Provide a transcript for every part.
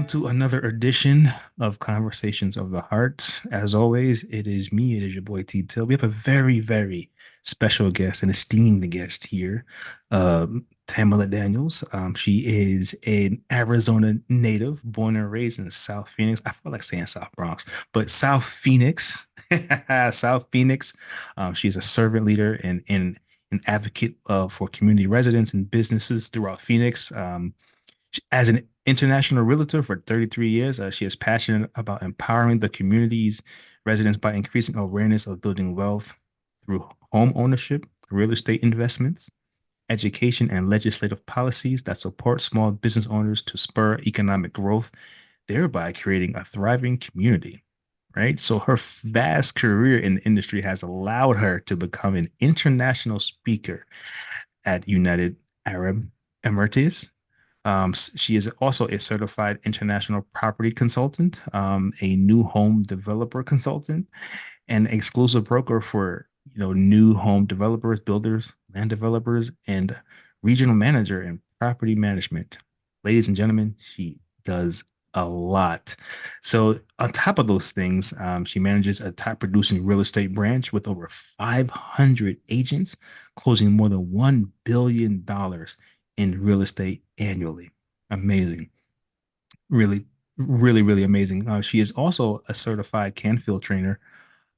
to another edition of Conversations of the Heart. As always, it is me, it is your boy T Till. We have a very, very special guest, an esteemed guest here, Tamala Daniels. She is an Arizona native, born and raised in South Phoenix. I feel like saying South Bronx, but South Phoenix, South Phoenix. She's a servant leader and an advocate for community residents and businesses throughout Phoenix. As an international realtor for 33 years, she is passionate about empowering the community's residents by increasing awareness of building wealth through home ownership, real estate investments, education, and legislative policies that support small business owners to spur economic growth, thereby creating a thriving community. Right. So her vast career in the industry has allowed her to become an international speaker at United Arab Emirates. She is also a certified international property consultant, a new home developer consultant, and exclusive broker for new home developers, builders, land developers, and regional manager in property management. Ladies and gentlemen, she does a lot. So on top of those things, she manages a top producing real estate branch with over 500 agents, closing more than $1 billion in real estate annually. Amazing. Really, really, really amazing. She is also a certified Canfield trainer,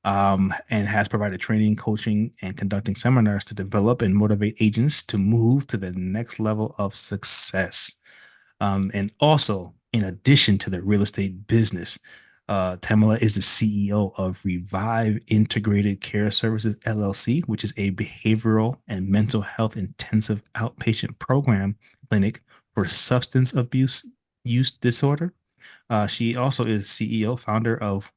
and has provided training, coaching, and conducting seminars to develop and motivate agents to move to the next level of success. And also, in addition to the real estate business, Tamala is the CEO of Revive Integrated Care Services LLC, which is a behavioral and mental health intensive outpatient program clinic for substance abuse use disorder. She also is CEO, founder of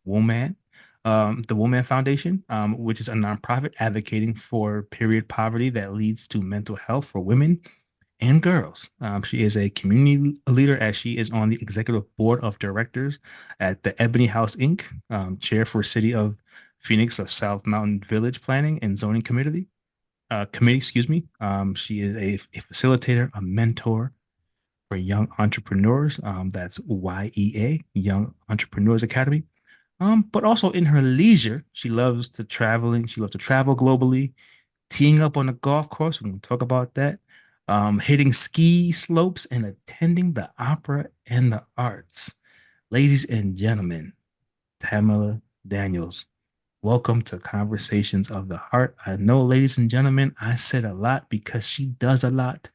Woman, the Woman Foundation, which is a nonprofit advocating for period poverty that leads to mental health for women and girls. She is a community leader as she is on the executive board of directors at the Ebony House Inc., chair for City of Phoenix of South Mountain Village Planning and Zoning Committee, excuse me. She is a facilitator, a mentor for young entrepreneurs. That's YEA, Young Entrepreneurs Academy. But also in her leisure, she loves to traveling. She loves to travel globally, teeing up on the golf course. We're going to talk about that. Hitting ski slopes and attending the opera and the arts. Ladies and gentlemen, Tamala Daniels, welcome to Conversations of the Heart. I know, ladies and gentlemen, I said a lot because she does a lot.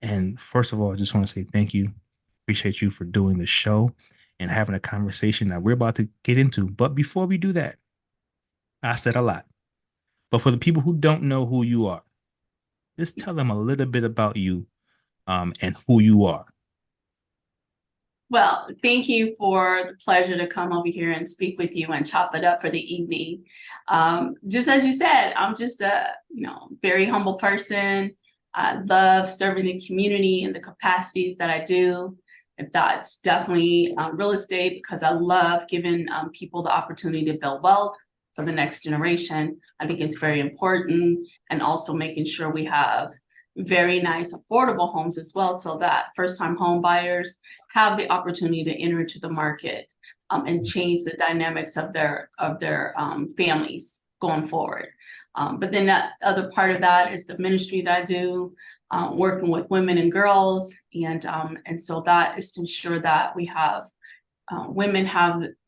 And first of all, I just want to say thank you. Appreciate you for doing the show and having a conversation that we're about to get into. But before we do that, I said a lot. But for the people who don't know who you are, just tell them a little bit about you, and who you are. Well, thank you for the pleasure to come over here and speak with you and chop it up for the evening. Just as you said, I'm just a very humble person. I love serving the community in the capacities that I do. If that's definitely real estate, because I love giving people the opportunity to build wealth for the next generation. I think it's very important, and also making sure we have very nice affordable homes as well, so that first-time home buyers have the opportunity to enter into the market and change the dynamics of their families going forward. But then that other part of that is the ministry that I do, working with women and girls, and so that is to ensure that we have women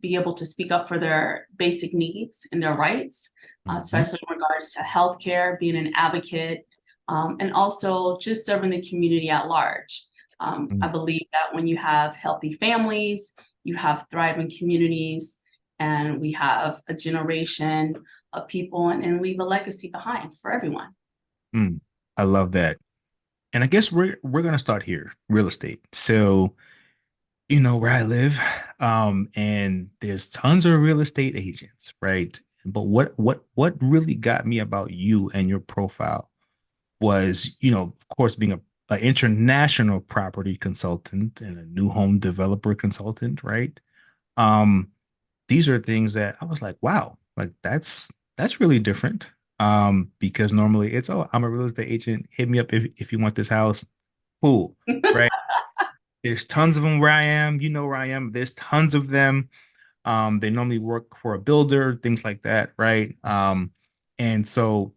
be able to speak up for their basic needs and their rights, Mhm. especially in regards to healthcare, being an advocate, and also just serving the community at large. I believe that when you have healthy families, you have thriving communities, and we have a generation of people and leave a legacy behind for everyone. Mm, I love that. And I guess we're gonna start here, real estate. So, where I live, and there's tons of real estate agents, right? But what really got me about you and your profile was, of course, being an international property consultant and a new home developer consultant, right? Um, these are things that I was like, wow, like that's really different. Because normally it's, oh, I'm a real estate agent. Hit me up if you want this house. Cool, right? There's tons of them where I am. You know where I am. There's tons of them. They normally work for a builder, things like that, right? And so,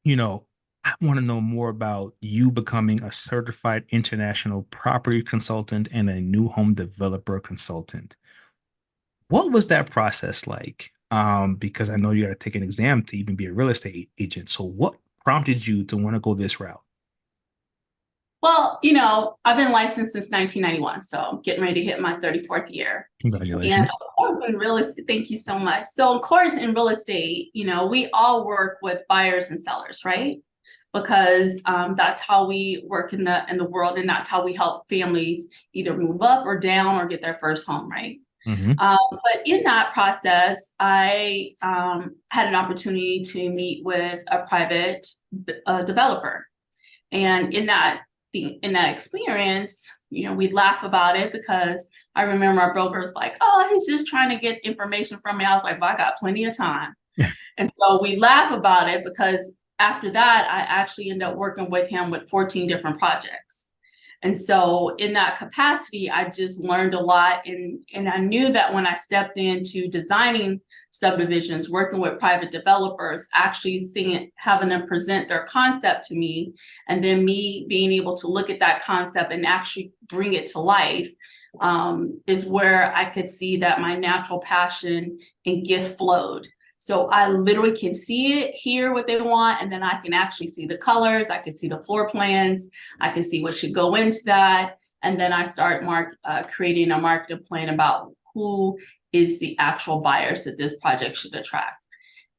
you know, I want to know more about you becoming a certified international property consultant and a new home developer consultant. What was that process like? Because I know you got to take an exam to even be a real estate agent. So what prompted you to want to go this route? Well, I've been licensed since 1991, so getting ready to hit my 34th year. And of Congratulations. course, in real estate, thank you so much. So, of course, in real estate, we all work with buyers and sellers, right? Because that's how we work in the world, and that's how we help families either move up or down or get their first home, right? Hmm. But in that process, I had an opportunity to meet with a private developer, and in that experience, we laugh about it because I remember our broker was like, "Oh, he's just trying to get information from me." I was like, "Well, I got plenty of time." And so we laugh about it because after that, I actually ended up working with him with 14 different projects. And so in that capacity, I just learned a lot. And I knew that when I stepped into designing subdivisions, working with private developers, actually having them present their concept to me, and then me being able to look at that concept and actually bring it to life, is where I could see that my natural passion and gift flowed. So I literally can see it, hear what they want, and then I can actually see the colors. I can see the floor plans. I can see what should go into that. And then I start creating a marketing plan about who is the actual buyers that this project should attract.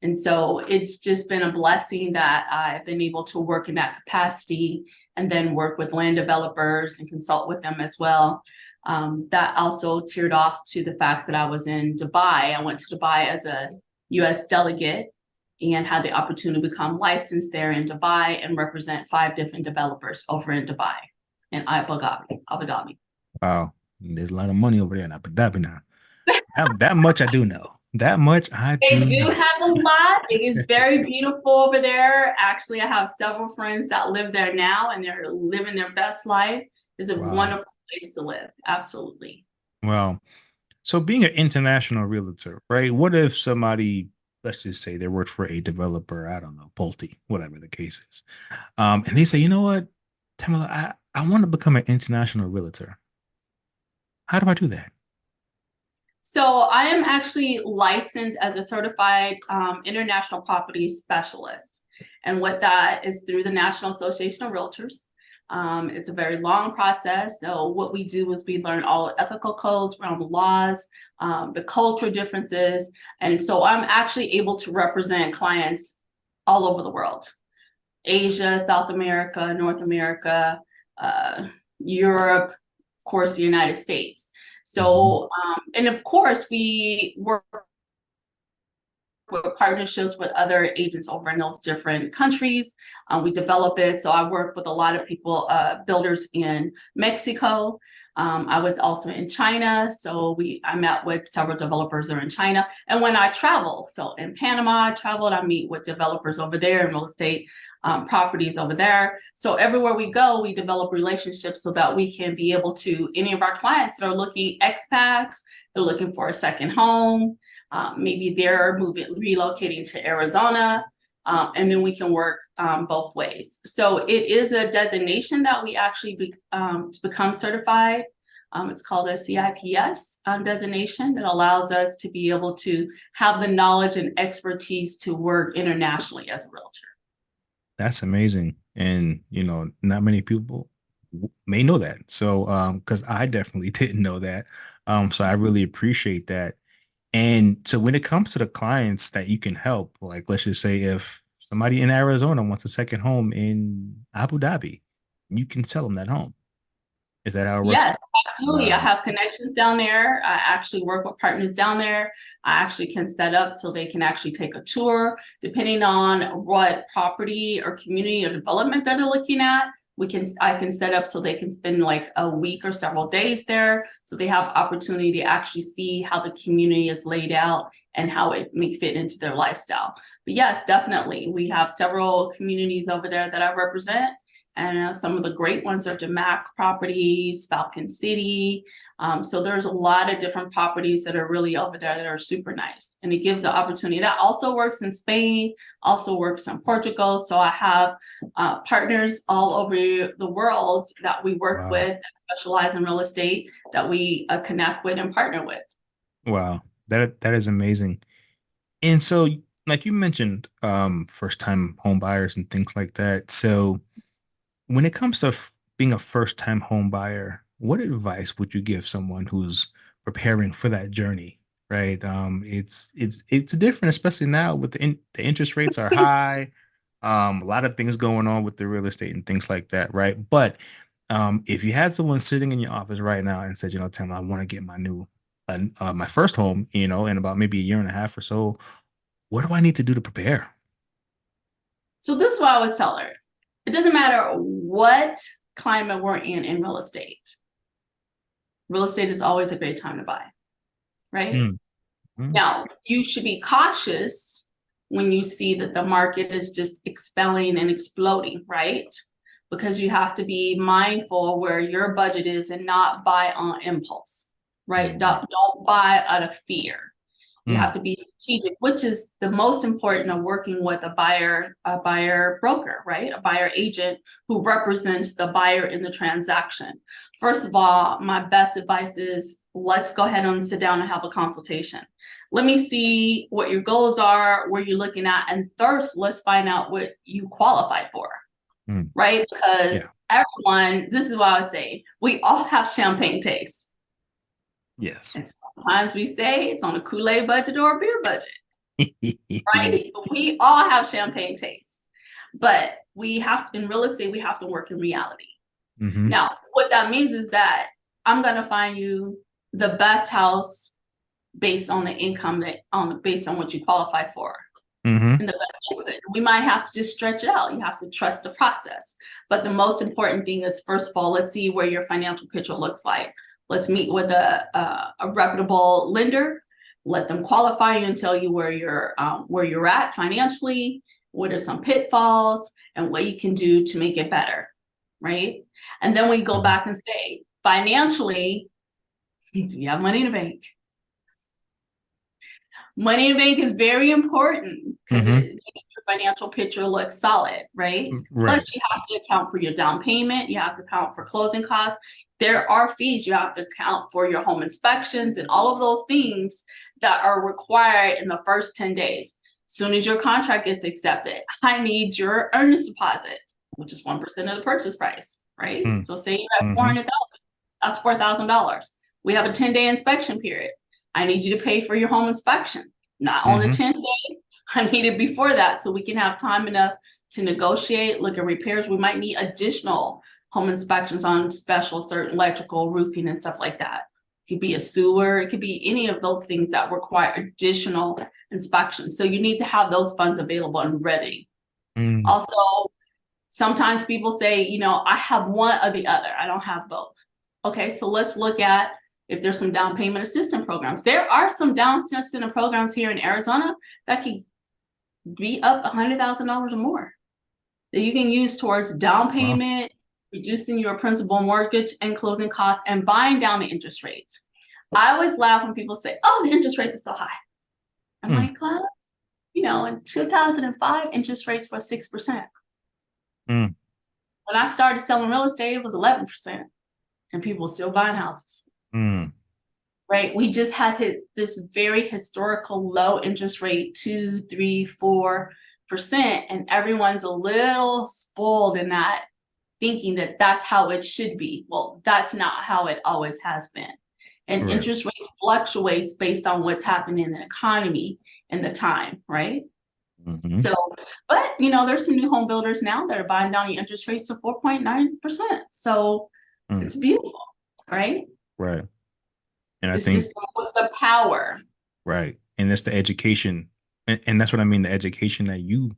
And so it's just been a blessing that I've been able to work in that capacity and then work with land developers and consult with them as well. That also tiered off to the fact that I was in Dubai. I went to Dubai as a US delegate and had the opportunity to become licensed there in Dubai and represent 5 different developers over in Dubai and Abu Dhabi. Wow. There's a lot of money over there in Abu Dhabi now. That much I do know. That much I They do do know. have a lot. It is very beautiful over there. Actually, I have several friends that live there now and they're living their best life. It's a Wow. wonderful place to live. Absolutely. Well, so being an international realtor, right? What if somebody, let's just say they worked for a developer, I don't know, Pulte, whatever the case is. And they say, you know what, Tamala, I want to become an international realtor. How do I do that? So I am actually licensed as a certified international property specialist. And what that is through the National Association of Realtors. It's a very long process. So what we do is we learn all ethical codes around the laws, the cultural differences. And so I'm actually able to represent clients all over the world: Asia, South America, North America, uh, Europe, of course, the United States. Mhm. So, and of course, we work with partnerships with other agents over in those different countries. We develop it. So I work with a lot of people, builders in Mexico. I was also in China. So I met with several developers there in China. And when I travel, so in Panama, I traveled, I meet with developers over there in real estate properties over there. So everywhere we go, we develop relationships so that we can be able to, any of our clients that are looking expats, they're looking for a second home. Maybe they're relocating to Arizona, and then we can work both ways. So it is a designation that we actually to become certified. It's called a CIPS designation that allows us to be able to have the knowledge and expertise to work internationally as a realtor. That's amazing. And, not many people may know that. So, because I definitely didn't know that. So I really appreciate that. And so when it comes to the clients that you can help, like let's just say if somebody in Arizona wants a second home in Abu Dhabi, you can sell them that home. Is that how it works too? Yes, absolutely. I Wow. have connections down there. I actually work with partners down there. I actually can set up so they can actually take a tour, depending on what property or community or development that they're looking at. I can set up so they can spend like a week or several days there. So they have opportunity to actually see how the community is laid out and how it may fit into their lifestyle. But yes, definitely. We have several communities over there that I represent. And some of the great ones are DeMac properties, Falcon City. So there's a lot of different properties that are really over there that are super nice. And it gives the opportunity. That also works in Spain, also works in Portugal. So I have partners all over the world that we work Wow. with that specialize in real estate that we connect with and partner with. Wow. That is amazing. And so, like you mentioned, first time home buyers and things like that. So when it comes to being a first time home buyer, what advice would you give someone who's preparing for that journey? Right. It's different, especially now with the interest rates are high. A lot of things going on with the real estate and things like that, right? But if you had someone sitting in your office right now and said, Tim, I want to get my first home, in about maybe a year and a half or so, what do I need to do to prepare? So this is what I would tell her. It doesn't matter what climate we're in real estate. Real estate is always a great time to buy, right? Mm, mm, Now, you should be cautious when you see that the market is just expelling and exploding, right? Because you have to be mindful where your budget is and not buy on impulse, right? mm, Don't buy out of fear. You mm, have to be strategic, which is the most important of working with a buyer broker, right? A buyer agent who represents the buyer in the transaction. First of all, my best advice is let's go ahead and sit down and have a consultation. Let me see what your goals are, where you're looking at, and first, let's find out what you qualify for, mm. right? Yeah. Because everyone, this is what I would say, we all have champagne taste. Yes. And sometimes we say it's on a Kool-Aid budget or a beer budget, right? We all have champagne taste, but we have in real estate, we have to work in reality. Hmm. Now, what that means is that I'm going to find you the best house based on the income based on what you qualify for Hmm. in the best neighborhood. We might have to just stretch it out. You have to trust the process. But the most important thing is, first of all, let's see where your financial picture looks like. Let's meet with a reputable lender. Let them qualify you and tell you where you're at financially, what are some pitfalls, and what you can do to make it better, right? And then we go back and say, financially, do you have money in the bank? Money in the bank is very important because Hmm. your financial picture looks solid, right? Plus, Right. you have to account for your down payment. You have to account for closing costs. There are fees you have to account for your home inspections and all of those things that are required in the first 10 days. As soon as your contract gets accepted, I need your earnest deposit, which is 1% of the purchase price, right? So say you have Mm-hmm. 400,000, that's $4,000. We have a 10-day inspection period. I need you to pay for your home inspection, not on the Hmm. 10th day. I need it before that so we can have time enough to negotiate, look at repairs. We might need additional home inspections on special, certain electrical, roofing, and stuff like that. It could be a sewer, it could be any of those things that require additional inspections. So you need to have those funds available and ready. Mm. Also, sometimes people say, I have one or the other, I don't have both. Okay, so let's look at if there's some down payment assistance programs. There are some down assistance programs here in Arizona that could be up $100,000 or more that you can use towards down Wow. payment, reducing your principal mortgage and closing costs, and buying down the interest rates. I always laugh when people say, oh, the interest rates are so high. I'm Mm. like, well, in 2005, interest rates were 6%. Mm. When I started selling real estate, it was 11%, and people were still buying houses. Mm. Right? We just have hit this very historical low interest rate, 2, 3, 4%, and everyone's a little spoiled in that, thinking that that's how it should be. Well, that's not how it always has been. And Right. interest rate fluctuates based on what's happening in the economy and the time, right? Hmm. So, but there's some new home builders now that are buying down the interest rates to 4.9%. So Mm. it's beautiful, right? Right. And I It's think, just what's the power. right. And that's the education. And that's what I mean, the education that you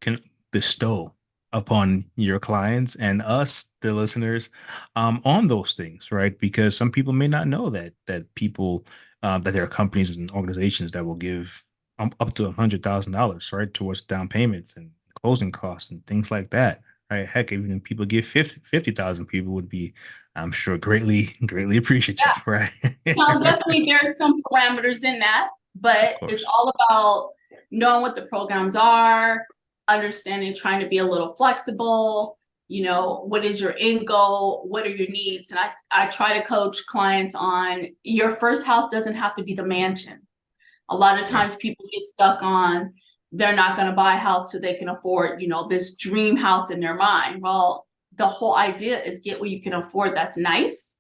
can bestow upon your clients and us, the listeners, on those things, right? Because some people may not know that there are companies and organizations that will give up to $100,000, right, towards down payments and closing costs and things like that, right? Heck, even if people give 50,000, people would be, I'm sure, greatly appreciative, right? Now, definitely there are some parameters in that, Of but it's course. all about knowing what the programs are, understanding, trying to be a little flexible. What is your end goal? What are your needs? And I try to coach clients on your first house doesn't have to be the mansion. A lot of Yeah. times people get stuck on they're not going to buy a house so they can afford, this dream house in their mind. Well, the whole idea is get what you can afford that's nice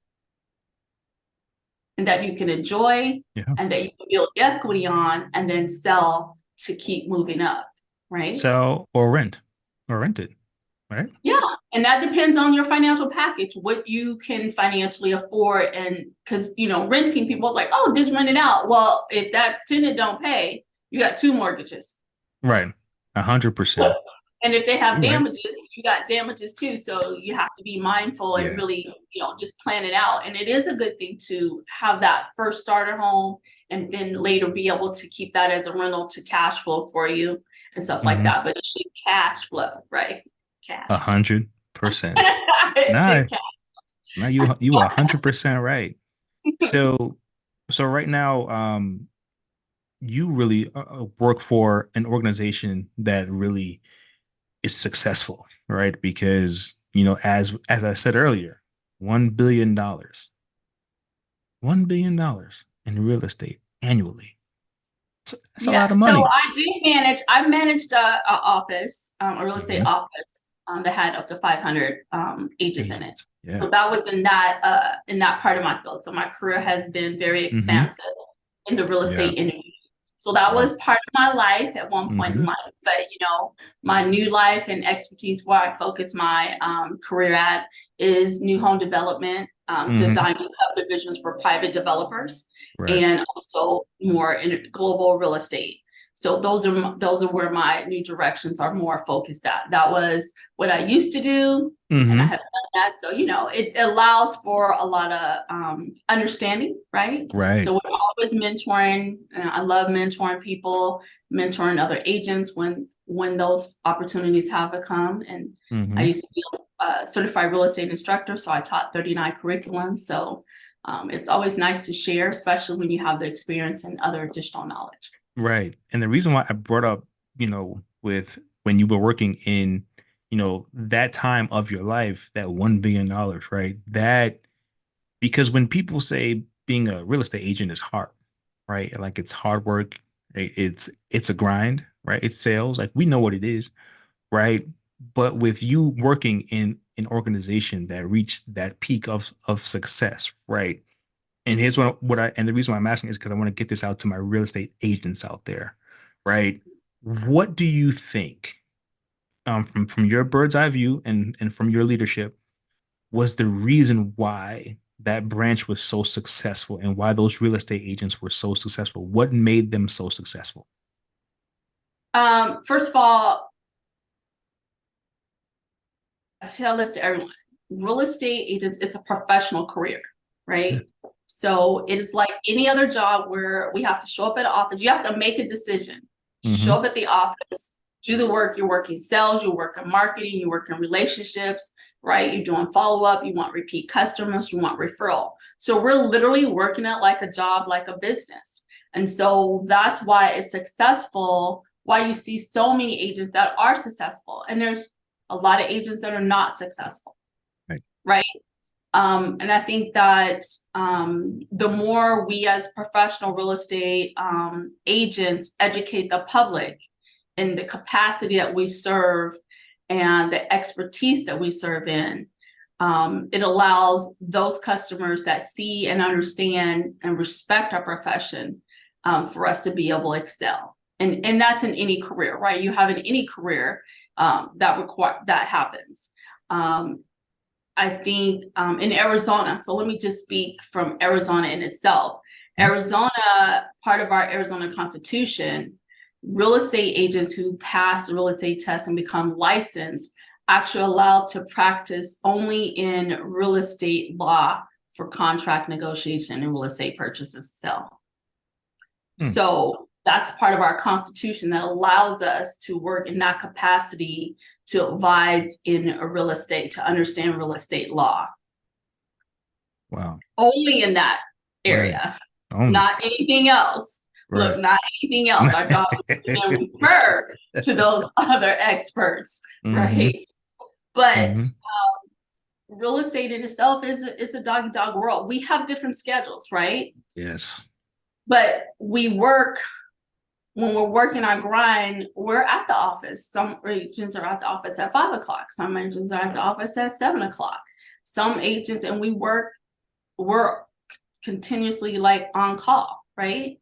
and that you can enjoy Yeah. and that you can build equity on and then sell to keep moving up, right? Sell or rent it, right? Yeah. And that depends on your financial package, what you can financially afford. And because, renting, people's like, oh, just rent it out. Well, if that tenant don't pay, you got two mortgages. Right. 100%. And if they have You're right. damages, you got damages too. So you have to be mindful and Yeah. really, just plan it out. And it is a good thing to have that first starter home and then later be able to keep that as a rental to cash flow for you and stuff like Mm-hmm. that. But it should cash flow, right? a Cash. hundred percent. It Nah, should cash. nah, you 100% right. So so right now, you really work for an organization that really is successful, right? Because as I said earlier, $1 billion, $1 billion in real estate annually. That's a Yeah, lot of so money. I managed a office, a real estate Hmm. office, that had up to 500 agents in it. Agents. Yeah. So that was in that part of my field. So my career has been very Hmm. expansive in the real Yeah. estate industry. So that Wow. was part of my life at one point in Hmm. life. But my new life and expertise, where I focus my career at, is new home development, Hmm. designing subdivisions for private developers Right. and also more in global real estate. So those are where my new directions are more focused at. That was what I used to do, and I Hmm. have done that. So it allows for a lot of understanding, right? Right. So we're always mentoring. And I love mentoring people, mentoring other agents when those opportunities have come. And I Hmm. used to be a certified real estate instructor, so I taught 39 curriculums. So it's always nice to share, especially when you have the experience and other additional knowledge. Right. And the reason why I brought up, with when you were working in, that time of your life, that $1 billion, right? That because when people say being a real estate agent is hard, right? Like it's hard work, right? It's a grind, right? It's sales. Like we know what it is, right? But with you working in an organization that reached that peak of success, right? And here's and the reason why I'm asking is because I want to get this out to my real estate agents out there, right? What do you think, from your bird's eye view and from your leadership, was the reason why that branch was so successful and why those real estate agents were so successful? What made them so successful? First of all, I tell this to everyone. Real estate agents, it's a professional career, Yeah. right? So it is like any other job where we have to show up at an office. You have to make a decision to show Hmm. up at the office, do the work. You're working sales, you work in marketing, you work in relationships, right? You're doing follow up, you want repeat customers, you want referral. So we're literally working it like a job, like a business. And so that's why it's successful, why you see so many agents that are successful. And there's a lot of agents that are not successful, Right. right? And I think that the more we as professional real estate agents educate the public in the capacity that we serve and the expertise that we serve in, it allows those customers that see and understand and respect our profession for us to be able to excel. And that's in any career, right? You have in any career that happens. I think in Arizona, so let me just speak from Arizona in itself. Arizona, part of our Arizona Constitution, real estate agents who pass the real estate test and become licensed actually allowed to practice only in real estate law for contract negotiation and real estate purchase and sale. Hmm. So that's part of our constitution that allows us to work in that capacity to advise in a real estate, to understand real estate law. Wow. Only in that Right. area, Only. not anything else. Right. Look, not anything else. Our job is to then refer to those other experts, Mm-hmm. right? But Mm-hmm. real estate in itself is a dog dog world. We have different schedules, right? Yes. But we work when we're working our grind, we're at the office. Some agents are at the office at 5 o'clock. Some agents are at the office at 7 o'clock. Some agents, and we're continuously like on call, right?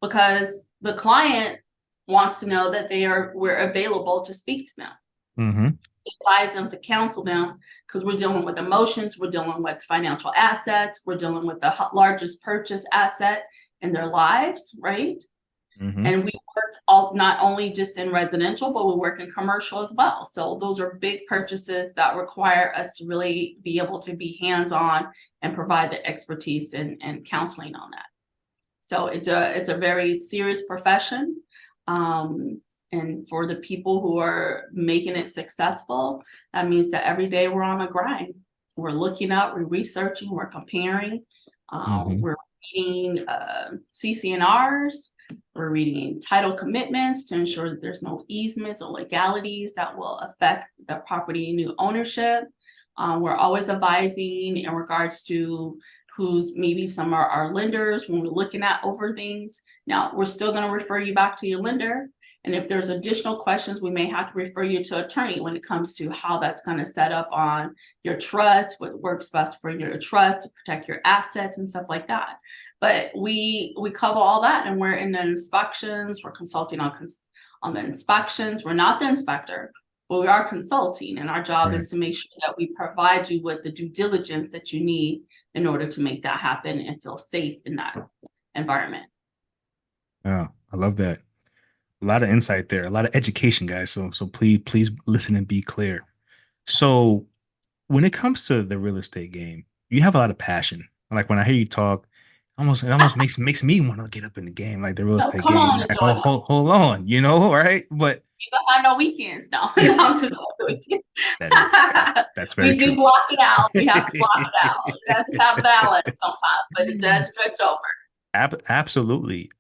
Because the client wants to know that we're available to speak to them, Mm-hmm. to advise them, to counsel them, because we're dealing with emotions, we're dealing with financial assets, we're dealing with the largest purchase asset in their lives, right? Mm-hmm. And we work not only just in residential, but we work in commercial as well. So those are big purchases that require us to really be able to be hands-on and provide the expertise and counseling on that. So it's a very serious profession. And for the people who are making it successful, that means that every day we're on a grind. We're looking up, we're researching, we're comparing, Mm-hmm. we're reading CC&Rs, we're reading title commitments to ensure that there's no easements or legalities that will affect the property new ownership. We're always advising in regards to who's maybe some are our lenders when we're looking at over things. Now, we're still going to refer you back to your lender. And if there's additional questions, we may have to refer you to an attorney when it comes to how that's going to set up on your trust, what works best for your trust to protect your assets and stuff like that. But we cover all that, and we're in the inspections, we're consulting on the inspections. We're not the inspector, but we are consulting, and our job Right. is to make sure that we provide you with the due diligence that you need in order to make that happen and feel safe in that environment. Oh, I love that. A lot of insight there, a lot of education, guys. So please listen and be clear. So when it comes to the real estate game, you have a lot of passion. Like when I hear you talk, it almost makes me want to get up in the game, like the real No, estate come game. on and Like, join us. hold on, right? But You don't have no weekends. No, no, I'm just joking. that is that's very We do true. block it out. We have to block it out. We have to have balance sometimes, but it does stretch over. Absolutely.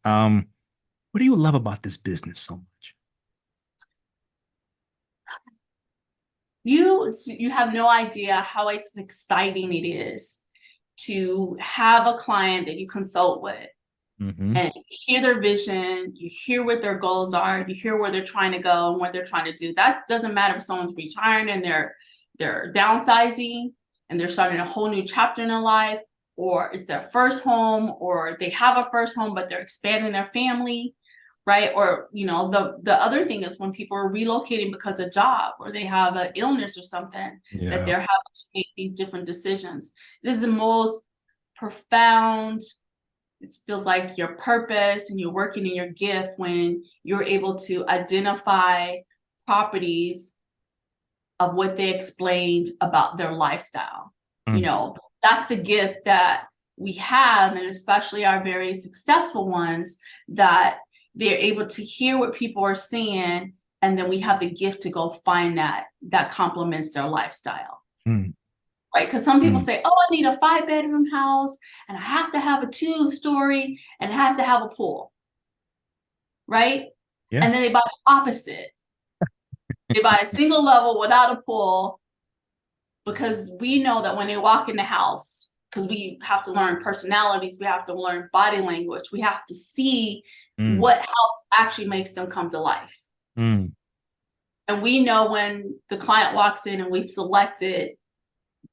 What do you love about this business so much? You have no idea how exciting it is to have a client that you consult with Mm-hmm. and hear their vision, you hear what their goals are, you hear where they're trying to go and what they're trying to do. That doesn't matter if someone's retiring and they're downsizing and they're starting a whole new chapter in their life, or it's their first home, or they have a first home but they're expanding their family, right? Or the other thing is when people are relocating because of job or they have an illness or something, that Yeah. they're having to make these different decisions. This is the most profound. It feels like your purpose and you're working in your gift when you're able to identify properties of what they explained about their lifestyle. Mm. That's the gift that we have, and especially our very successful ones, that they're able to hear what people are saying, and then we have the gift to go find that complements their lifestyle. Mm. Right? Because some people Mm. say, oh, I need a 5-bedroom house and I have to have a 2-story and it has to have a pool. Right? Yeah. And then they buy the opposite. They buy a single level without a pool, because we know that when they walk in the house, because we have to learn personalities, we have to learn body language, we have to see Mm. what house actually makes them come to life. Mm. And we know when the client walks in and we've selected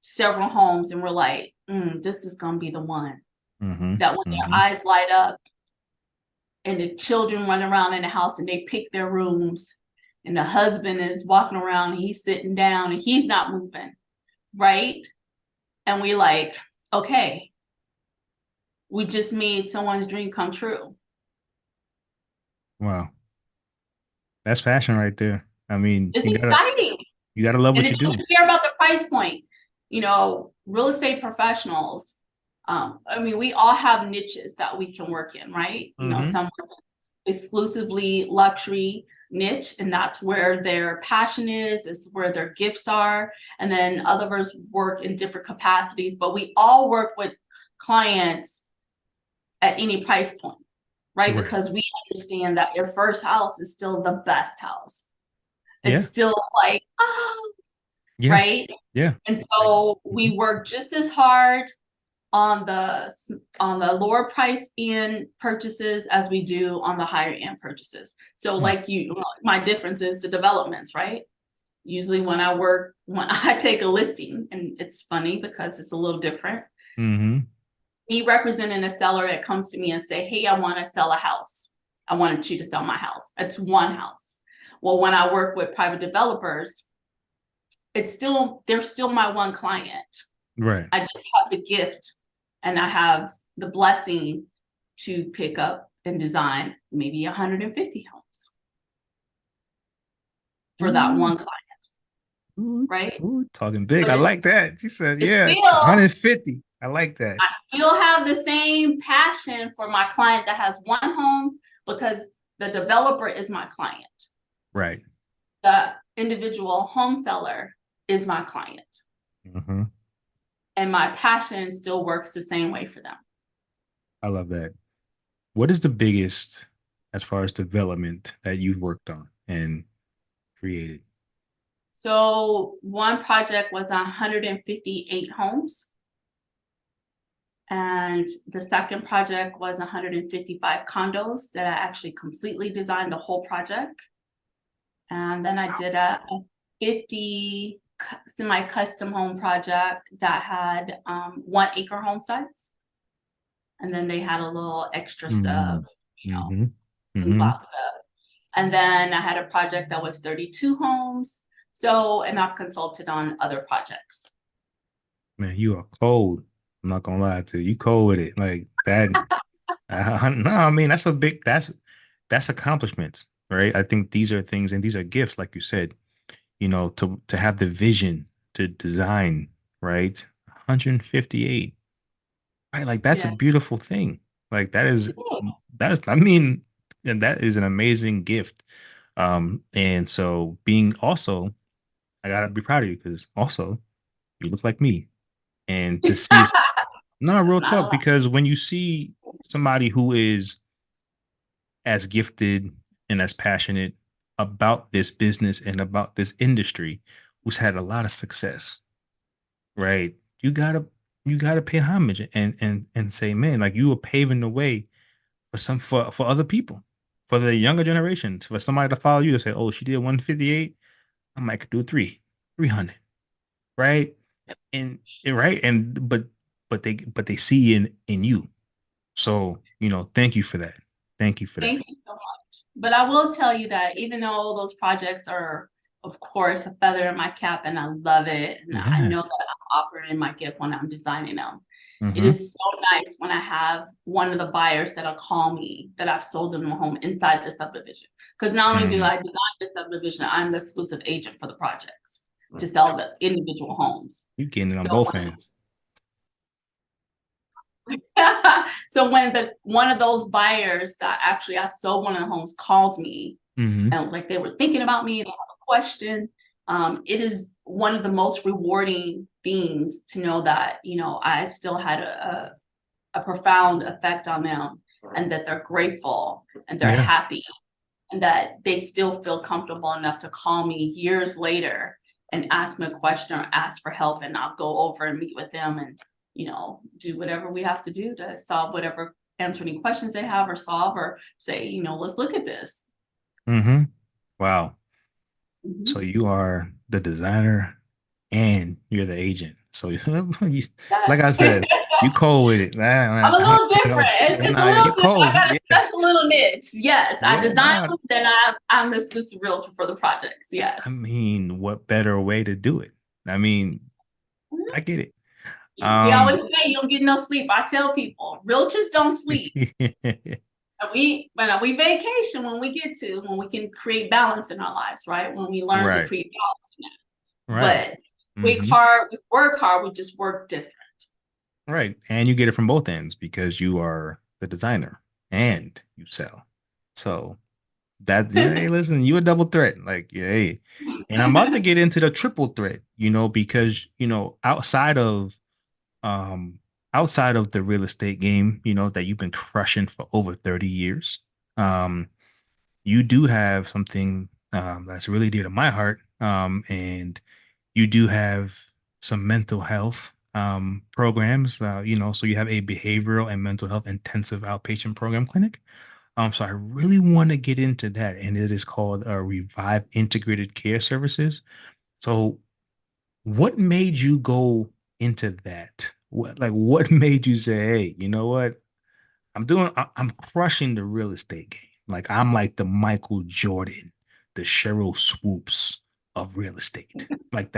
several homes and we're like, this is going to be the one, Mm-hmm. that when their Mm-hmm. eyes light up and the children run around in the house and they pick their rooms and the husband is walking around, he's sitting down and he's not moving, right? And we like, okay, we just made someone's dream come true. Wow. That's passion right there. I mean, It's exciting. you gotta love And what it you do. doesn't care about the price point. Real estate professionals, we all have niches that we can work in, right? Mm-hmm. Some exclusively luxury, niche, and that's where their passion is where their gifts are. And then others work in different capacities, but we all work with clients at any price point, right? Right. Because we understand that your first house is still the best house. It's Yeah. still like, oh, Yeah. right? Yeah. And so we Mhm. work just as hard on the lower price end purchases as we do on the higher end purchases. So Right. like my difference is the developments, right? Usually when I take a listing, and it's funny because it's a little different. Mm-hmm. Me representing a seller that comes to me and say, hey, I want to sell a house. I wanted you to sell my house. It's one house. Well, when I work with private developers, they're still my one client. Right. I just have the gift and I have the blessing to pick up and design maybe 150 homes for that Ooh, one client, ooh, right? ooh, talking big. But I like that. She said, it's yeah, still, 150. I like that. I still have the same passion for my client that has one home because the developer is my client. Right. The individual home seller is my client. Mm-hmm. And my passion still works the same way for them. I love that. What is the biggest as far as development that you've worked on and created? So one project was 158 homes. And the second project was 155 condos that I actually completely designed the whole project. And then I did a 50 semi-custom home project that had 1 acre home sites. And then they had a little extra Mm-hmm. stuff, Mm-hmm. food Mm-hmm. lot stuff. And then I had a project that was 32 homes. So, and I've consulted on other projects. Man, you are cold. I'm not gonna lie to you. You cold with it. Like that. No, I mean that's accomplishments, right? I think these are things and these are gifts, like you said, to have the vision to design, right? 158, right? Like that's a Yeah. beautiful thing. Like that is, I mean, and that is an amazing gift. And so being also, I gotta be proud of you because also you look like me, and to see no real Not a talk lot. because when you see somebody who is as gifted and as passionate about this business and about this industry, who's had a lot of success, right? You gotta pay homage and say, man, like you are paving the way for other people, for the younger generations, for somebody to follow you to say, oh, she did 158, I might do 300, right? Right, and but they see in you. So, thank you for that. Thank you for that. Thank you so much. But I will tell you that even though those projects are, of course, a feather in my cap and I love it, and I Yeah. know that I'm operating my gift when I'm designing them, it Mm-hmm. is so nice when I have one of the buyers that'll call me that I've sold them a home inside the subdivision. Because not only do Mm. I design the subdivision, I'm the exclusive agent for the projects to sell the individual homes. You getting it on So both ends. so when the one of those buyers that actually I sold one of the homes calls me Mm-hmm. and was like they were thinking about me, they have a question. It is one of the most rewarding things to know that I still had a profound effect on them, and that they're grateful and they're Yeah. happy, and that they still feel comfortable enough to call me years later and ask me a question or ask for help, and I'll go over and meet with them and do whatever we have to do to solve whatever, answer any questions they have or solve or say, let's look at this. Mm-hmm. Wow. So Mhm. you are the designer and you're the agent. So like I Yes. said, you cold with it. I'm a Nah, little different. It's a nah, you little different. I cold. got a Yeah. special little niche. Yes, I Yeah. design Nah. them, then I'm the exclusive realtor for the projects. I Yes. mean, what better way to do it? I mean, I Mhm. get it. We always Um, say you don't get no sleep. I tell people, realtors don't sleep. And when we vacation when we can create balance in our lives, right? When we learn to right, create balance in that. right. But Mm-hmm. we work hard, we just work different. Right. And you get it from both ends because you are the designer and you sell. So That yeah, hey, listen, you a double threat. Like, yeah, hey. And I'm about to get into the triple threat, because um outside of the real estate game, that you've been crushing for over 30 years. You do have something that's really dear to my heart. And you do have some mental health programs, so you have a behavioral and mental health intensive outpatient program clinic. So I really want to get into that, and it is called Revive Integrated Care Services. So, what made you go into that? What made you say, "Hey, you know what? I'm crushing the real estate game. Like I'm like the Michael Jordan, the Cheryl Swoops of real estate. Like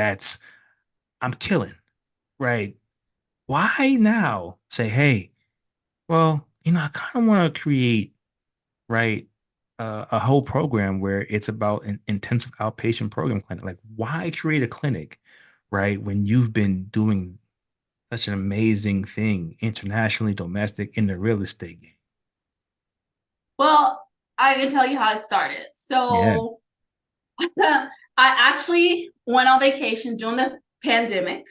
I'm killing, right? Why now say, hey, well, I kind of want to create, right, a whole program where it's about an intensive outpatient program clinic. Like, why create a clinic, right, when you've been doing such an amazing thing internationally, domestic in the real estate game? Well, I can tell you how it started. Yeah. So I actually went on vacation during the pandemic.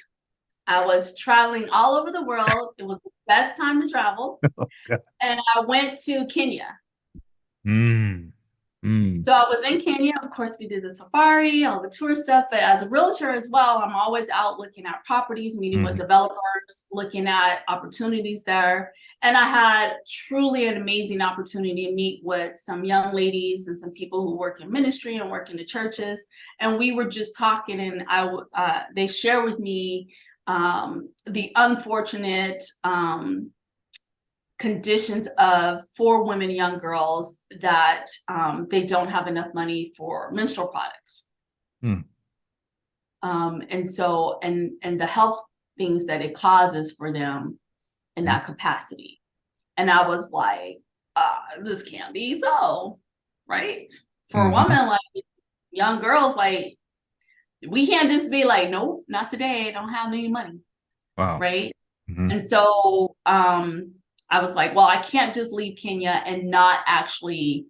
I was traveling all over the world. It was the best time to travel. And I went to Kenya. Mm, mm, So I was in Kenya. Of course, we did the safari, all the tour stuff. But as a realtor as well, I'm always out looking at properties, meeting with mm, developers, looking at opportunities there. And I had truly an amazing opportunity to meet with some young ladies and some people who work in ministry and work in the churches. And we were just talking, and they share with me the unfortunate conditions of for women, young girls, that they don't have enough money for menstrual products. mm, And the health things that it causes for them in mm, that capacity. And I was like, this can't be so, right? For a mhm. woman, like young girls, like we can't just be like, nope, not today, I don't have any money, Wow. right? Hmm. And so I was like, well, I can't just leave Kenya and not actually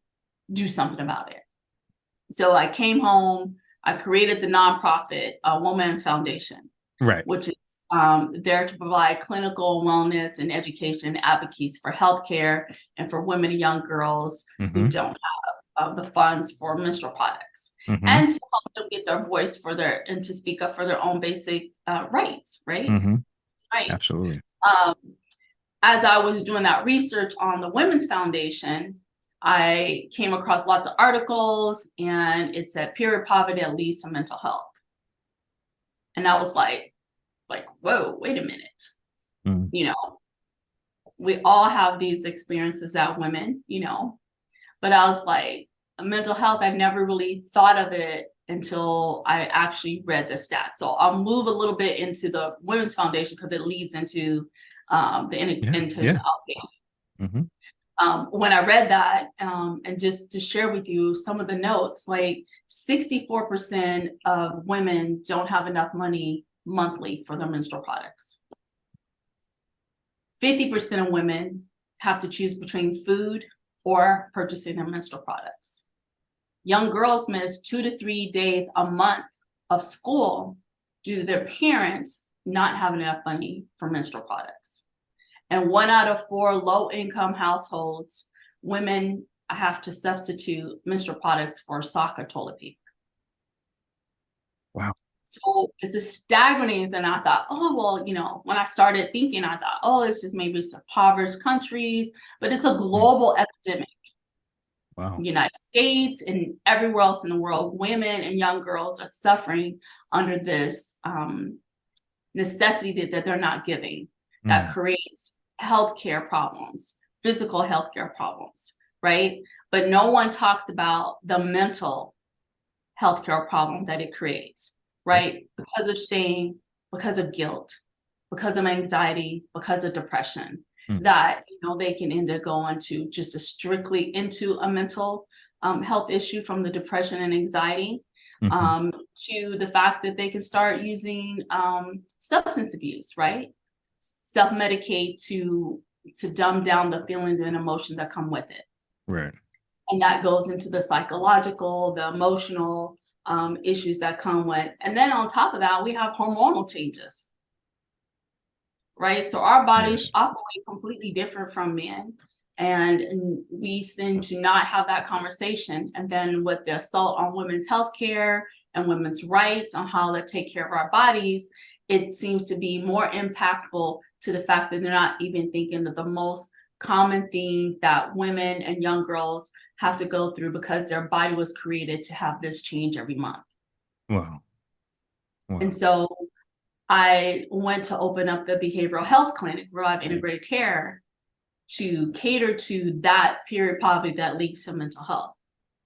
do something about it. So I came home, I created the nonprofit Woman's Foundation, Right. which is there to provide clinical wellness and education advocacies for healthcare and for women and young girls who Hmm. don't have the funds for menstrual products, Hmm. and to help them get their voice for their and to speak up for their own basic rights, right? Hmm. Rights. Absolutely. Um, as I was doing that research on the Women's Foundation, I came across lots of articles, and it said period poverty leads to mental health. And I was like, whoa, wait a minute. Mm. You know, we all have these experiences as women, but I was like, mental health, I never really thought of it until I actually read the stats. So I'll move a little bit into the Women's Foundation because it leads into the Yeah. Yeah. intentional outpatient. Hmm. When I read that, and just to share with you some of the notes, like 64% of women don't have enough money monthly for their menstrual products. 50% of women have to choose between food or purchasing their menstrual products. Young girls miss 2 to 3 days a month of school due to their parents not having enough money for menstrual products. And 1 out of 4 low-income households, women have to substitute menstrual products for soccer toilet paper. Wow. So it's a staggering thing. I thought, oh, well, when I started thinking, I thought, oh, it's just maybe some impoverished countries, but it's a Mm. global epidemic. Wow. United States and everywhere else in the world, women and young girls are suffering under this necessity that they're not giving, that Mm. creates healthcare problems, physical healthcare problems, right? But no one talks about the mental healthcare problem that it creates, Yep. right? Because of shame, because of guilt, because of anxiety, because of depression, Mm. that they can end up going to just a strictly into a mental health issue, from the depression and anxiety Hmm. to the fact that they can start using substance abuse, right? Self-medicate to dumb down the feelings and emotions that come with it. Right. And that goes into the psychological, the emotional issues that come with. And then on top of that, we have hormonal changes, right? So our bodies Yes. operate completely different from men. And we seem to not have that conversation. And then with the assault on women's health care and women's rights on how to take care of our bodies, it seems to be more impactful to the fact that they're not even thinking that the most common thing that women and young girls have to go through because their body was created to have this change every month. Wow. And Wow. so I went to open up the behavioral health clinic, Revive Mm, Integrated Care, to cater to that period poverty that leads to mental health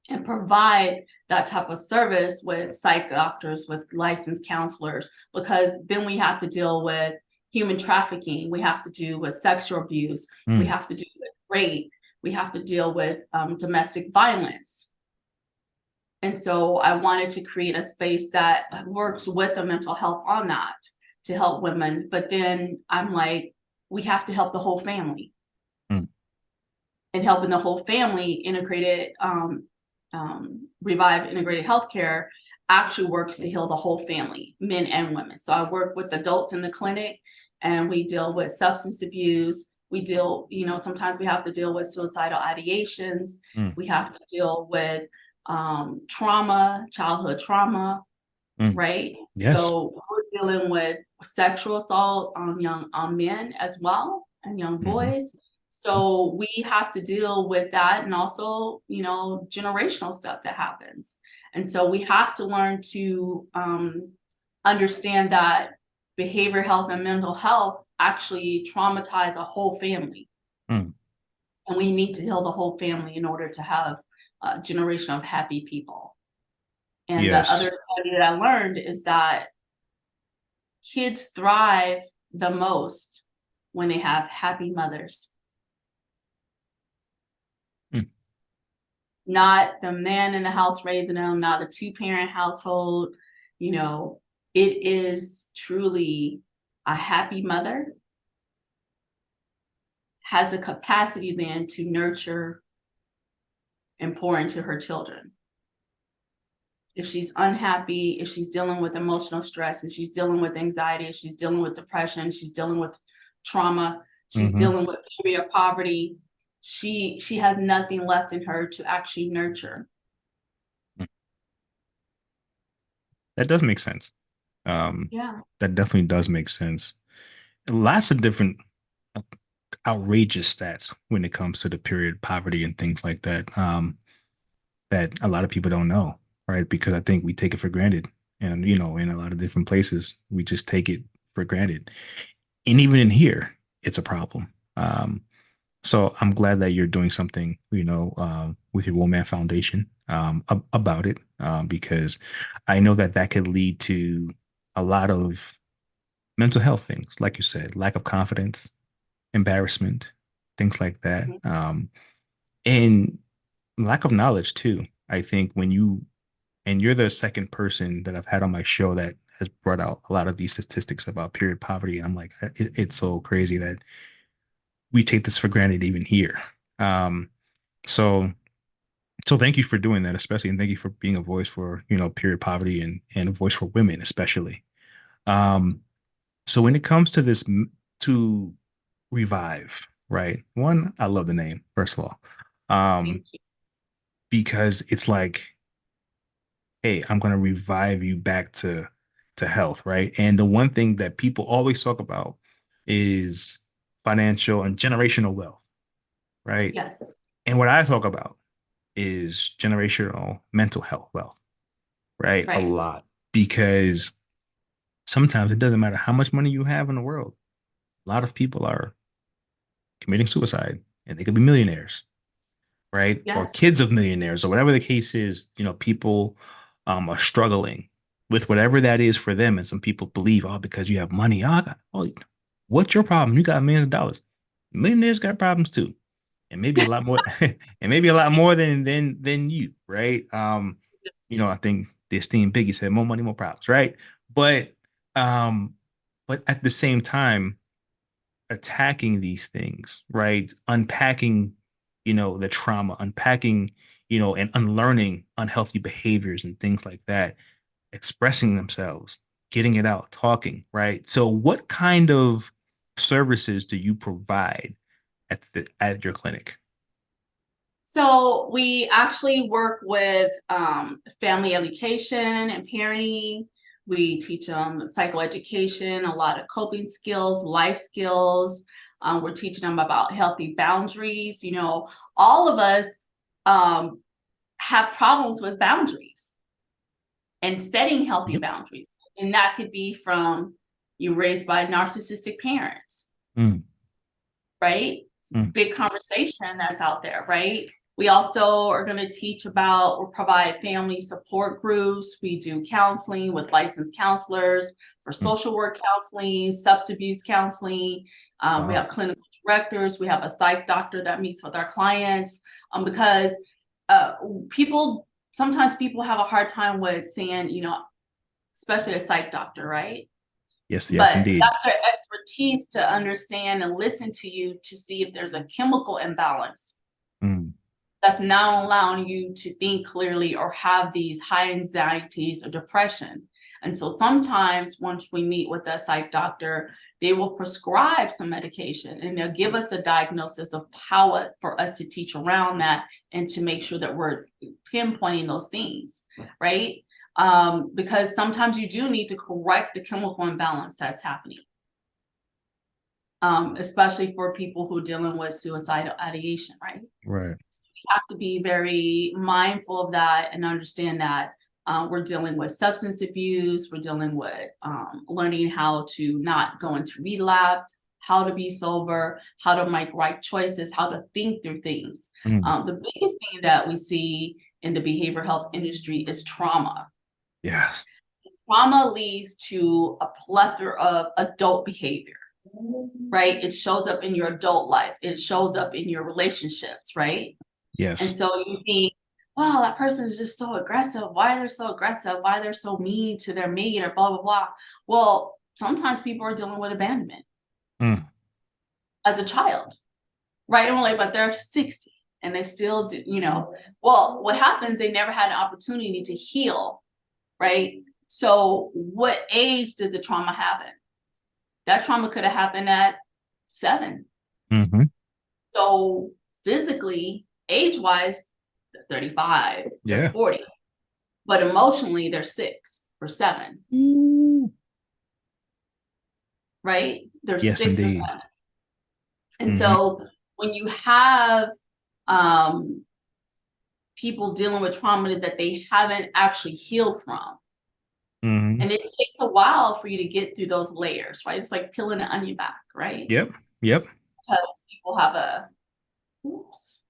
and provide that type of service with psych doctors, with licensed counselors, because then we have to deal with human trafficking, we have to do with sexual abuse, we mm, have to do with rape, we have to deal with domestic violence. And so I wanted to create a space that works with the mental health on that to help women. But then I'm like, we have to help the whole family, mm, and helping the whole family integrated, revive integrated healthcare actually works to heal the whole family, men and women. So I work with adults in the clinic and we deal with substance abuse. We deal, sometimes we have to deal with suicidal ideations. mm, We have to deal with trauma, childhood trauma, mm. right? Yes. So we're dealing with sexual assault on young on men as well and young Hmm. boys. So we have to deal with that, and also, generational stuff that happens. And so we have to learn to understand that behavioral health and mental health actually traumatize a whole family. Mm. And we need to heal the whole family in order to have a generation of happy people. And the Yes. other study that I learned is that kids thrive the most when they have happy mothers, Mm, not the man in the house raising them, not a two-parent household. You know, it is truly a happy mother has a capacity then to nurture and pour into her children. If she's unhappy, if she's dealing with emotional stress, if she's dealing with anxiety, if she's dealing with depression, she's dealing with trauma, she's hmm. dealing with fear of poverty, she has nothing left in her to actually nurture. That does make sense. Um, Yeah. that definitely does make sense. Lots of different uh, outrageous stats when it comes to the period poverty and things like that. That a lot of people don't know, right? Because I think we take it for granted, and in a lot of different places, we just take it for granted. And even in here, it's a problem. So I'm glad that you're doing something, with your Woman Foundation, about it, because I know that that could lead to a lot of mental health things, like you said, lack of confidence, embarrassment, things like that, and lack of knowledge too. I think and you're the second person that I've had on my show that has brought out a lot of these statistics about period poverty, and I'm like, it's so crazy that we take this for granted even here. Um, so so thank you for doing that, especially, and thank you for being a voice for, period poverty and a voice for women, especially. Um, so when it comes to to revive, right? One, I love the name, first of all, um, Thank you. because it's like, hey, I'm gonna revive you back to health, right? And the one thing that people always talk about is financial and generational wealth, right? Yes. And what I talk about is generational mental health wealth, right? A Right. lot. Because sometimes it doesn't matter how much money you have in the world. A lot of people are committing suicide and they could be millionaires, right? Or Yes. kids of millionaires, or whatever the case is. People are struggling with whatever that is for them. And some people believe, oh, because you have money, what's your problem? You got millions of dollars. Millionaires got problems too, and maybe a lot more, and maybe a lot more than you, right? I think the esteemed Biggie said, "More money, more problems," right? But um, but at the same time, attacking these things, right? Unpacking the trauma, unpacking, and unlearning unhealthy behaviors and things like that, expressing themselves, getting it out, talking, right? So what kind of services do you provide at your clinic? So we actually work with family education and parenting. We teach them psychoeducation, a lot of coping skills, life skills. We're teaching them about healthy boundaries. All of us um, have problems with boundaries and setting healthy Yep. boundaries. And that could be from you raised by narcissistic parents, Mm, right? It's a mm, big conversation that's out there, right? We also are going to teach about or provide family support groups. We do counseling with licensed counselors for mm. social work counseling, substance abuse counseling. We Wow. have clinical directors. We have a psych doctor that meets with our clients because uh, sometimes people have a hard time with saying, especially a psych doctor, right? Yes, yes, But indeed. that's their expertise to understand and listen to you to see if there's a chemical imbalance Mm, that's not allowing you to think clearly or have these high anxieties or depression. And so sometimes once we meet with a psych doctor, they will prescribe some medication and they'll give us a diagnosis of how for us to teach around that and to make sure that we're pinpointing those things, right? Because sometimes you do need to correct the chemical imbalance that's happening, especially for people who are dealing with suicidal ideation, right? right. So we have to be very mindful of that and understand that we're dealing with substance abuse, we're dealing with learning how to not go into relapse, how to be sober, how to make right choices, how to think through things. Mm, The biggest thing that we see in the behavioral health industry is trauma. yes. Trauma leads to a plethora of adult behavior, right? It shows up in your adult life, it shows up in your relationships, right? And Yes. so you think, wow, that person is just so aggressive. Why they're so aggressive? Why they're so mean to their mate or blah, blah, blah. Well, sometimes people are dealing with abandonment Mm, as a child, right? And we're like, but they're 60 and they still do. Well, what happens, they never had an opportunity to heal, right? So what age did the trauma happen? That trauma could have happened at 7. hmm. So physically, age-wise, they're 35, they're Yeah. 40, but emotionally, they're 6 or 7, Ooh. right? They're Yes, 6 or indeed. 7. And Hmm. so when you have um, people dealing with trauma that they haven't actually healed from, Hmm. and it takes a while for you to get through those layers, right? It's like peeling an onion back, right? Yep. Yep. Because people have a, oops.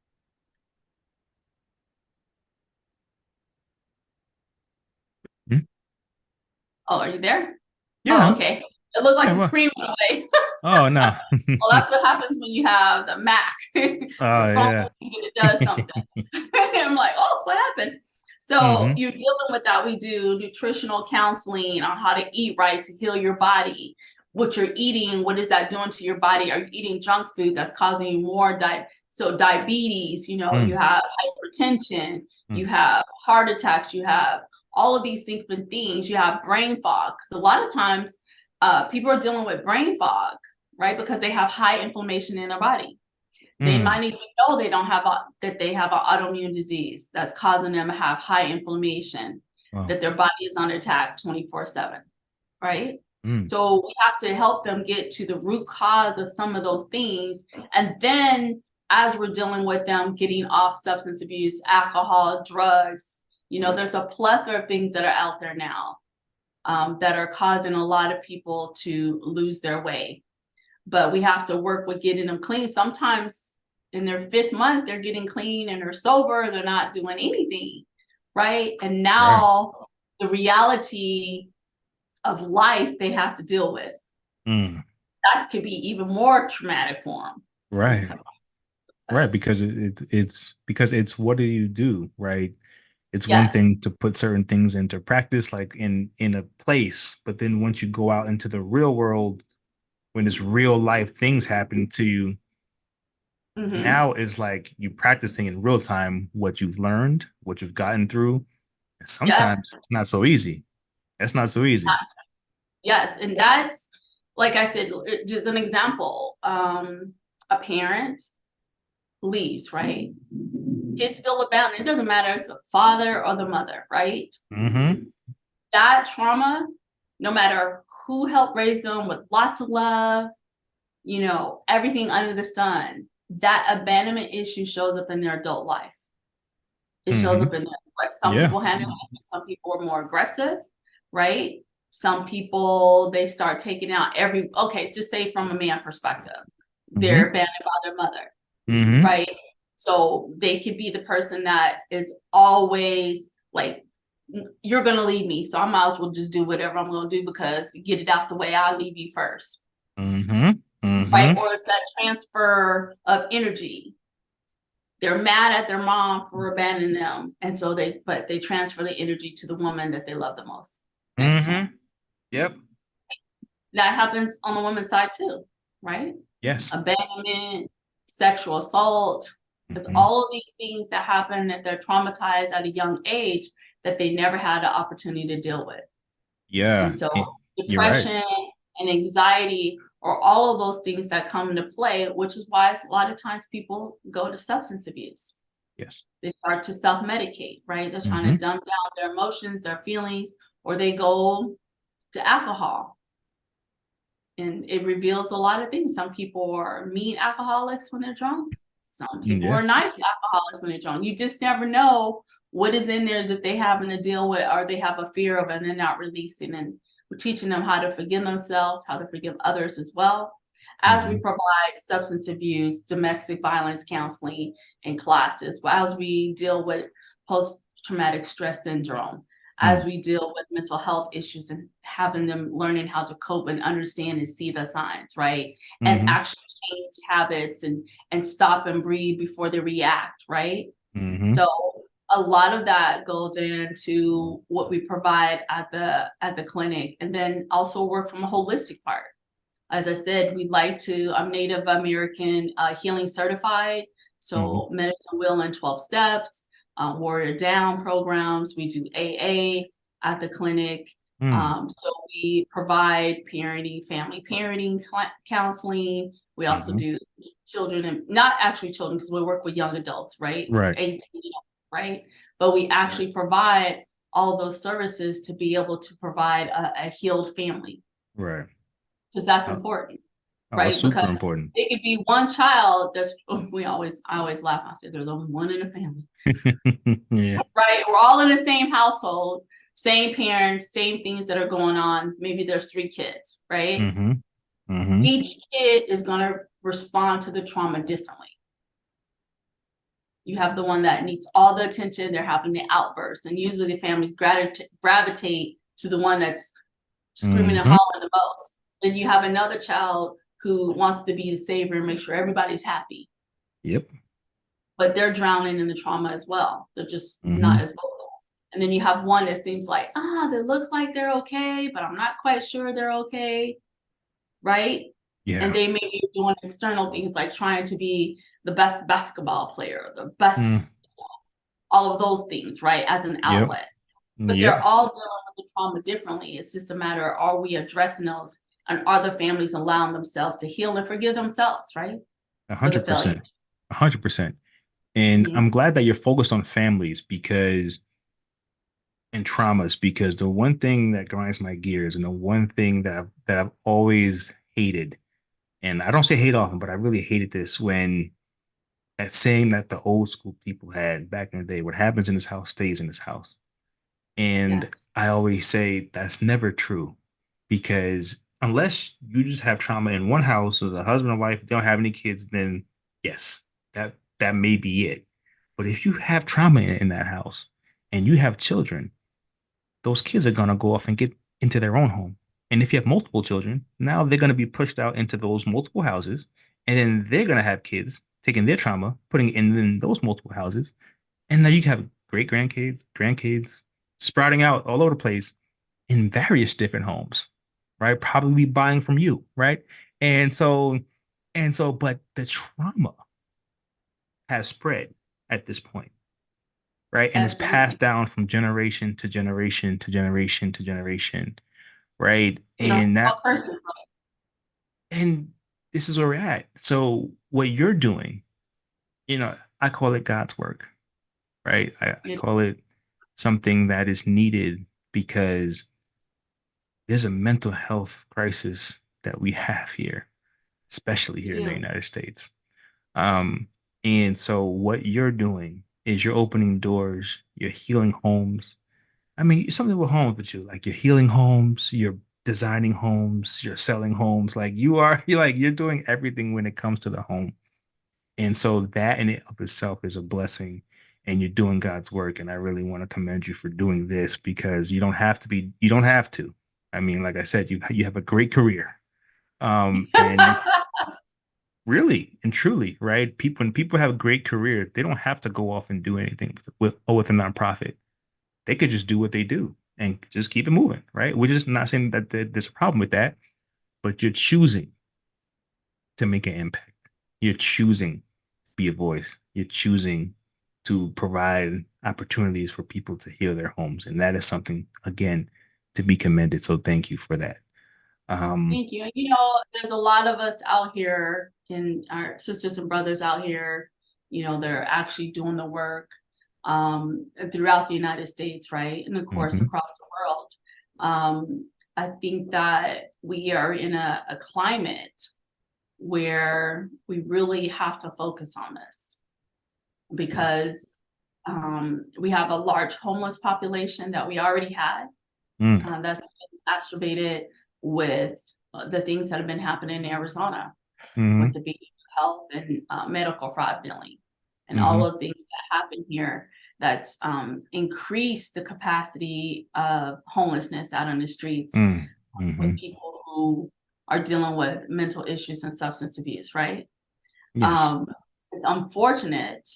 Mm. Oh, are you there? Oh, Yeah. okay. It looked like Yeah. the Well. screen went away. Oh no. Well, that's what happens when you have the Mac. Oh Your phone, yeah. it does something. I'm like, oh, what happened? So Hmm. you're dealing with that. We do nutritional counseling on how to eat right to heal your body. What you're eating, what is that doing to your body? Are you eating junk food that's causing you more so diabetes, you Mm, have hypertension, mm, you have heart attacks, you have all of these different things. You have brain fog. Because a lot of times people are dealing with brain fog, right? Because they have high inflammation in their body. They mm. might even know they don't have that they have an autoimmune disease that's causing them to have high inflammation, Wow. that their body is under attack 24/7, right? Mm, So we have to help them get to the root cause of some of those things. And then as we're dealing with them getting off substance abuse, alcohol, drugs, there's a plethora of things that are out there now that are causing a lot of people to lose their way. But we have to work with getting them clean. Sometimes in their 5th month, they're getting clean and they're sober, they're not doing anything, right? And right. now the reality of life they have to deal with. Mm, That could be even more traumatic for them when they right. come out. Right. Because, Because it's what do you do, right? It's one yes, thing to put certain things into practice, like in a place, but then once you go out into the real world, when it's real life things happen to you, Mm-hmm. Now it's like you practicing in real time what you've learned, what you've gotten through. And Yes. sometimes it's not so easy. That's not so easy. Yes. And that's, like I said, just an example. A parent leaves, right? Kids feel abandoned. It doesn't matter if it's the father or the mother, right? Mm-hmm. That trauma, no matter who helped raise them with lots of love, everything under the sun, that abandonment issue shows up in their adult life. It shows up Mm-hmm. in their life. Some Yeah. people handle it, some people are more aggressive, right? Some people, they start taking out okay, just say from a man perspective, they're Mm-hmm. abandoned by their mother, Mm-hmm. right? So they could be the person that is always like, you're gonna leave me, so I might as well just do whatever I'm gonna do because get it out the way. I'll leave you first, Mm-hmm. right? Mm-hmm. Or it's that transfer of energy. They're mad at their mom for abandoning them, and so they transfer the energy to the woman that they love the most next to them. Mm-hmm. Yep. That happens on the woman's side too, right? Yes. Abandonment, sexual assault. It's Mm-hmm. all of these things that happen that they're traumatized at a young age that they never had the opportunity to deal with. And Yeah. so You're right. depression and anxiety are all of those things that come into play, which is why a lot of times people go to substance abuse. Yes. They start to self-medicate, right? They're trying to Mm-hmm. dumb down their emotions, their feelings, or they go to alcohol. And it reveals a lot of things. Some people are mean alcoholics when they're drunk. Some people Yeah. are nice alcoholics when they're drunk. You just never know what is in there that they having to deal with or they have a fear of and they're not releasing. And we're teaching them how to forgive themselves, how to forgive others as well, as we Mm-hmm. provide substance abuse, domestic violence counseling in classes, as we deal with post-traumatic stress syndrome, as we deal with mental health issues and having them learning how to cope and understand and see the signs, right? And Mm-hmm. actually change habits and stop and breathe before they react, right? Mm-hmm. So a lot of that goes into what we provide at the clinic, and then also work from a holistic part. As I said, I'm Native American healing certified. Mm-hmm. So medicine wheel and 12 steps, warrior down programs. We do AA at the clinic. Mm-hmm. So we provide parenting, family parenting counseling. We also Mm-hmm. do children and not actually children because we work with young adults, right? Right. 18, right? But we actually provide all those services to be able to provide a healed family Right. because that's Oh, important, oh, it's right? Because super important. it could be one child that's I always laugh. I say there's only one in a family, Yeah. right? We're all in the same household, same parents, same things that are going on. Maybe there's 3 kids, right? Mm-hmm. Mm-hmm. Each kid is going to respond to the trauma differently. You have the one that needs all the attention, they're having the outbursts, and usually the families gravitate to the one that's screaming and Mm-hmm. hollering the most. Then you have another child who wants to be the savior and make sure everybody's happy, Yep. but they're drowning in the trauma as well. They're just not Mm-hmm. as vocal. And then you have one that seems like, they look like they're okay, but I'm not quite sure they're okay, right? And Yeah. they may be doing external things like trying to be the best basketball player, the Mm. best, all of those things, right, as an Yep. outlet. But they're Yep. all dealing with the trauma differently. It's just a matter, are we addressing those and are the families allowing themselves to heal and forgive themselves, right? A For the hundred failures. percent. 100%. And Mm-hmm. I'm glad that you're focused on families because and traumas because the one thing that grinds my gears and the one thing that I've always hated, and I don't say hate often, but I really hated this when that saying that the old school people had back in the day, what happens in this house stays in this house. And Yes. I always say that's never true because unless you just have trauma in one house as a husband and wife, they don't have any kids, then yes, that may be it. But if you have trauma in that house and you have children, those kids are gonna go off and get into their own home. And if you have multiple children, now they're gonna be pushed out into those multiple houses, and then they're gonna have kids taking their trauma, putting it in those multiple houses, and now you have great grandkids, grandkids sprouting out all over the place in various different homes, right? Probably buying from you, right? And so, but the trauma. has spread at this point, right? And it's passed Absolutely. down from generation to generation to generation to generation, right? And Generational that curses. and this is where we're at. So what you're doing, I call it God's work, right? I It, call it something that is needed because there's a mental health crisis that we have here, especially we here in the do. United States. Um, and so what you're doing is you're opening doors, you're healing homes. I mean, something with homes with you, like you're healing homes, you're designing homes, you're selling homes. Like you're doing everything when it comes to the home. And so that in it of itself is a blessing and you're doing God's work. And I really want to commend you for doing this because you don't have to. I mean, like I said, you have a great career. And really and truly, right? When people have a great career, they don't have to go off and do anything with a nonprofit. They could just do what they do and just keep it moving, right? We're just not saying that there's a problem with that, but you're choosing to make an impact. You're choosing to be a voice. You're choosing to provide opportunities for people to heal their homes. And that is something, again, to be commended. So thank you for that. Um, Thank you. And there's a lot of us out here and our sisters and brothers out here, they're actually doing the work throughout the United States, right? And of course, mhm, across the world. I think that we are in a climate where we really have to focus on this yes. because we have a large homeless population that we already had. Mm, That's been exacerbated with the things that have been happening in Arizona with mhm, the behavioral health and medical fraud billing and all mhm, of the things that happen here that's increased the capacity of homelessness out on the streets mm, with mhm. people who are dealing with mental issues and substance abuse, right? Yes. Um, it's unfortunate,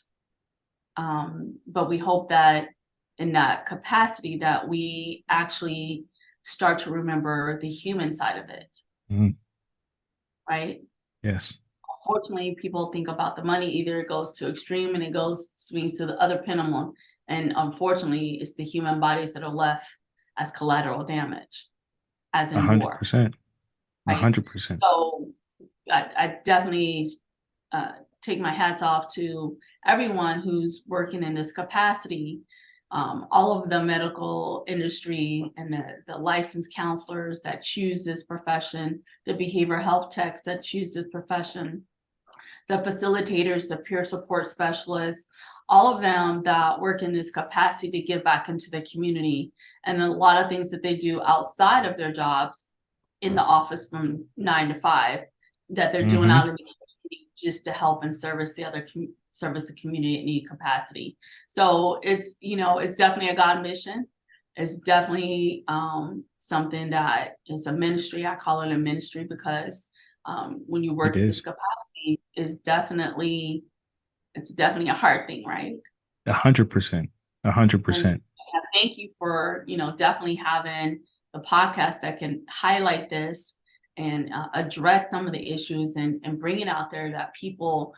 but we hope that in that capacity that we actually start to remember the human side of it, Mhm. right? Yes. Unfortunately, people think about the money, either it goes to extreme and it goes swings to the other pendulum. And unfortunately, it's the human bodies that are left as collateral damage, as A in hundred war, percent. A right? hundred percent. So I definitely uh, take my hats off to everyone who's working in this capacity, all of the medical industry and the licensed counselors that choose this profession, the behavioral health techs that choose this profession, the facilitators, the peer support specialists, all of them that work in this capacity to give back into the community, and a lot of things that they do outside of their jobs in the office from 9 to 5 that they're doing Mm-hmm. out in the community just to help and service the community at need capacity. So it's definitely a God mission. It's definitely something that is a ministry. I call it a ministry because when you It work at this is. capacity, it's definitely a hard thing, right? 100%. A hundred And percent. thank you for, definitely having the podcast that can highlight this and address some of the issues and bring it out there that people,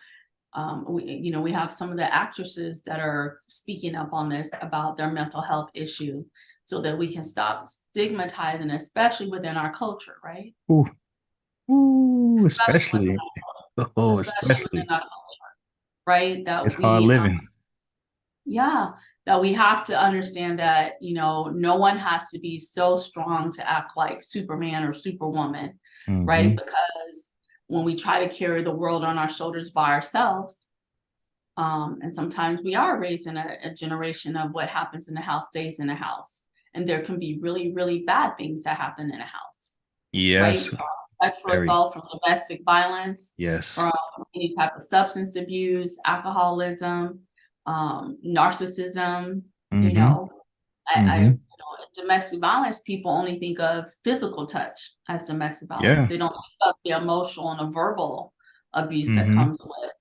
we have some of the actresses that are speaking up on this about their mental health issue so that we can stop stigmatizing, especially within our culture, right? Ooh, ooh, Especially within especially. Oh, especially especially. within our, right? It's That hard we living. Yeah, that we have to understand that, no one has to be so strong to act like Superman or Superwoman, right? Mm-hmm. Because when we try to carry the world on our shoulders by ourselves, and sometimes we are raised in a generation of what happens in the house stays in the house. And there can be really, really bad things that happen in a house, right? Yes. Sexual Very. assault, from domestic violence, Yes. from any type of substance abuse, alcoholism, narcissism. You Mm-hmm. know, Mm-hmm. domestic violence, people only think of physical touch as domestic violence. Yeah. They don't think of the emotional and the verbal abuse that Mm-hmm. comes with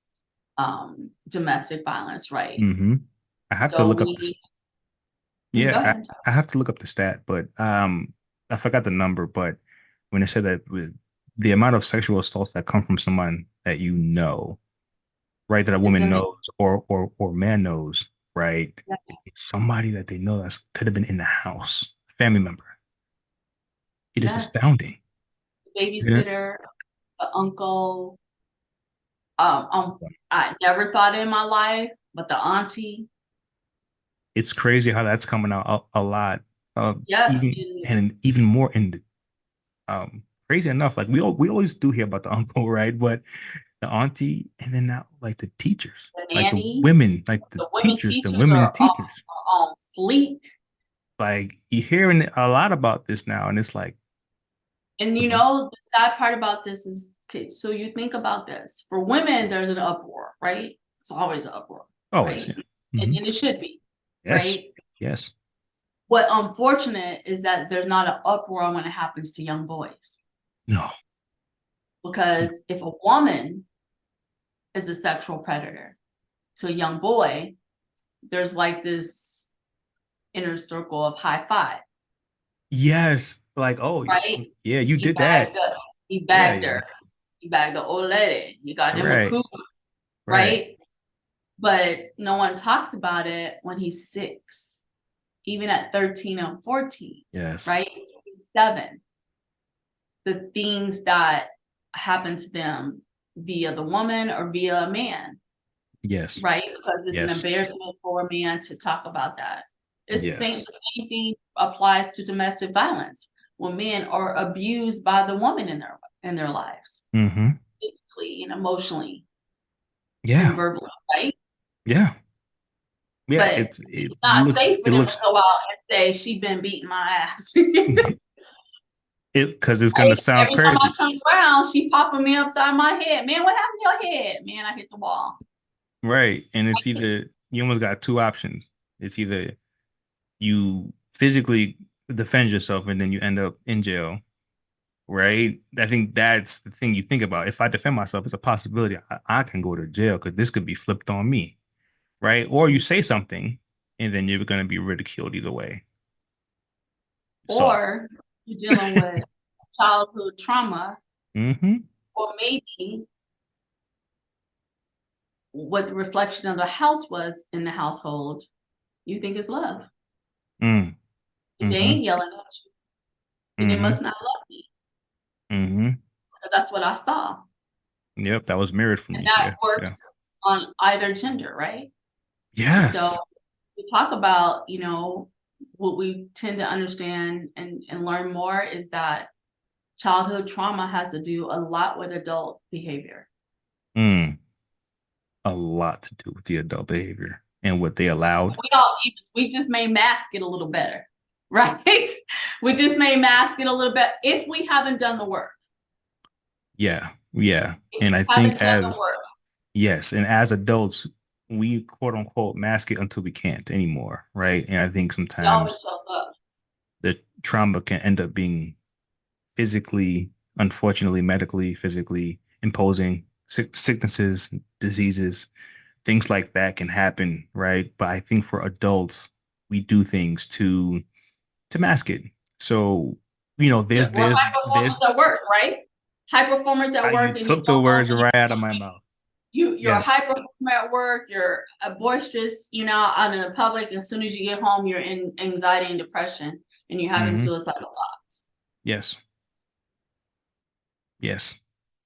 domestic violence, right? Mm-hmm. I have to So look up this. go Yeah, ahead. I have to look up the stat, but I forgot the number, but when it said that with the amount of sexual assaults that come from someone that you know, right? That a It's woman amazing. knows or man knows, right? Yes. Somebody that they know that could have been in the house, family member. It is Yes. astounding. Yeah. Babysitter, uncle. I never thought in my life, but the auntie, It's crazy how that's coming out a lot. yes, Even and and even more in the, crazy enough, like we always do hear about the uncle, right? But the auntie, and then now like the teachers, the like the nanny, women, like the women the teachers women are teachers. on fleek. Like you're hearing a lot about this now, and it's like, And you know, the sad part about this is, okay, so you think about this. For women, there's an uproar, right? It's always an uproar, always, right? yeah. Hmm. And it should be, Yes, right? yes, What unfortunate is that there's not an uproar when it happens to young boys. no, no. Because if a woman is a sexual predator to a young boy, there's like this inner circle of high five, Yes, like, oh, right? yeah, you He did bagged that. up, he Yeah, bagged yeah, her, he bagged the old lady, he got him a right, cougar, right. right? But no one talks about it when he's 6, even at 13 and 14, Yes, right? 7, the things that happen to them via the woman or via a man, yes, right? Because it's an yes, embarrassment for a man to talk about that. yes. The same thing applies to domestic violence when men are abused by the woman in their lives, Mm-hmm. physically and emotionally and Yeah, verbally, right? yeah, yeah. But It it's not looks safe for it them to looks go out and say she been beating my ass. it because it's Hey, gonna sound every time I crazy, come around, she popping me upside my head. Man, what happened to your head? Man, I hit the wall. right? And it's either you almost got two options. It's either you physically defend yourself and then you end up in jail, right? I think that's the thing you think about. If I defend myself, it's a possibility I can go to jail because this could be flipped on me, right? Or you say something and then you're going to be ridiculed either way. Soft. Or you're dealing with childhood trauma, Mm-hmm. or maybe what the reflection of the house was in the household, you think is love. Mm. If they Mm-hmm. ain't yelling at you, then they Mm-hmm. must not love me Mm-hmm. because that's what I saw. Yep, that was mirrored for And me. that Yeah. Yeah. works on either gender, right? And so Yes. we talk about, what we tend to understand and learn more is that childhood trauma has to do a lot with adult behavior. Mm. A lot to do with the adult behavior and what they allowed. We just may mask it a little better, right? We just may mask it a little bit if we haven't done the work. Yeah. Yeah. If And I we haven't think done the as work, yes, and as adults, we quote unquote mask it until we can't anymore, right? And I think it always sometimes shows up. the trauma can end up being physically, unfortunately, medically, physically imposing sicknesses, diseases, things like that can happen, right? But I think for adults, we do things to mask it. So, Yeah, we're high performers there's at work, right? High performers at you work, and you took the don't know words right out of my mouth. you're a Yes. high performer at work. You're a boisterous, out in the public. As soon as you get home, you're in anxiety and depression, and you're having Hmm. suicidal thoughts, Yes. Yes.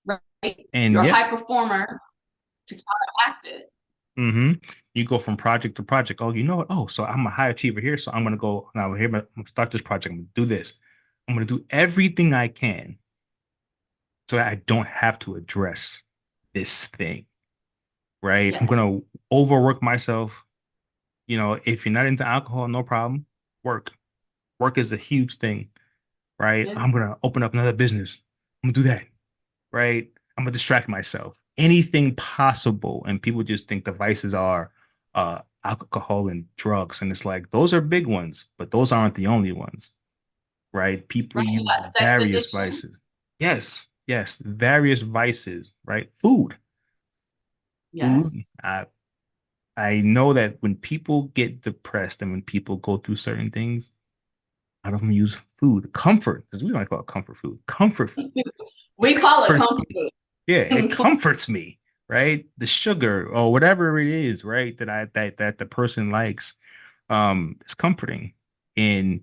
right? You're And a yeah. high performer to counteract it. Hmm. You go from project to project. Oh, you know what? Oh, so I'm a high achiever here. So I'm gonna go now here. I'm gonna start this project. I'm gonna do this. I'm gonna do everything I can so that I don't have to address this thing. Right? I'm Yes, gonna overwork myself. If you're not into alcohol, no problem. Work. Work is a huge thing, right? I'm yes. gonna open up another business. I'm gonna do that, right? I'm gonna distract myself. Anything possible. And people just think the vices are alcohol and drugs. And it's like those are big ones, but those aren't the only ones, right? People Right. You use got sex various addiction. vices. Yes, yes, various vices, right? Food. Food. Yes. I know that when people get depressed and when people go through certain things, a lot of them use food. Comfort, because we don't call it comfort food. Comfort food. It We call it comforts comfort me. food. Yeah, it comforts me, right? The sugar or whatever it is, right? That the person likes. It's comforting. And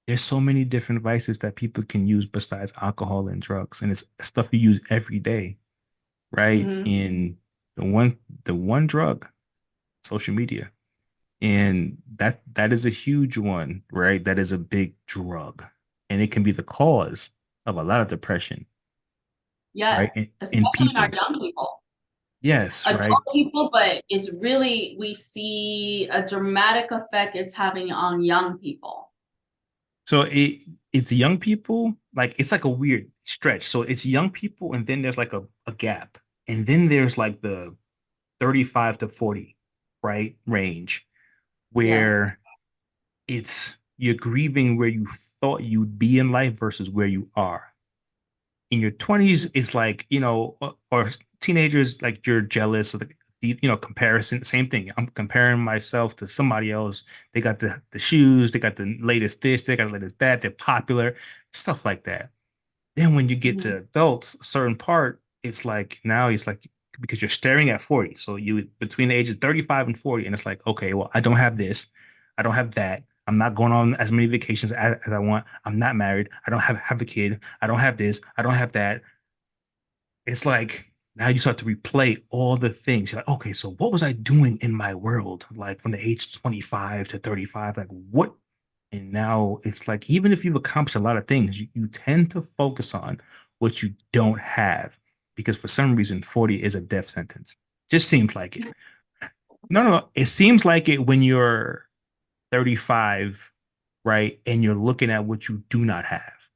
there's so many different vices that people can use besides alcohol and drugs. And it's stuff you use every day, right? Hmm. And the one drug, social media. And that is a huge one, right? That is a big drug. And it can be the cause of a lot of depression, right? Yes, In especially in our people. young people. Yes, Adult right. people, but it's really, we see a dramatic effect it's having on young people. So it's young people, like it's like a weird stretch. So it's young people, and then there's like a gap. And then there's like the 35 to 40, right, range Yes. where it's you're grieving where you thought you'd be in life versus where you are. In your 20s, it's like, or teenagers, like you're jealous of the comparison. Same thing. I'm comparing myself to somebody else. They got the shoes, they got the latest this, they got the latest that, they're popular, stuff like that. Then when you get Mhm. to adults, a certain part, it's like now it's like because you're staring at 40. So you between the age of 35 and 40, and it's like, okay, well, I don't have this, I don't have that. I'm not going on as many vacations as I want. I'm not married. I don't have a kid. I don't have this. I don't have that. It's like now you start to replay all the things. You're like, okay, so what was I doing in my world? Like from the age 25 to 35, like what? And now it's like, even if you've accomplished a lot of things, you tend to focus on what you don't have because for some reason, 40 is a death sentence. Just seems like it. No, no, no. It seems like it when you're 35, right? And you're looking at what you do not have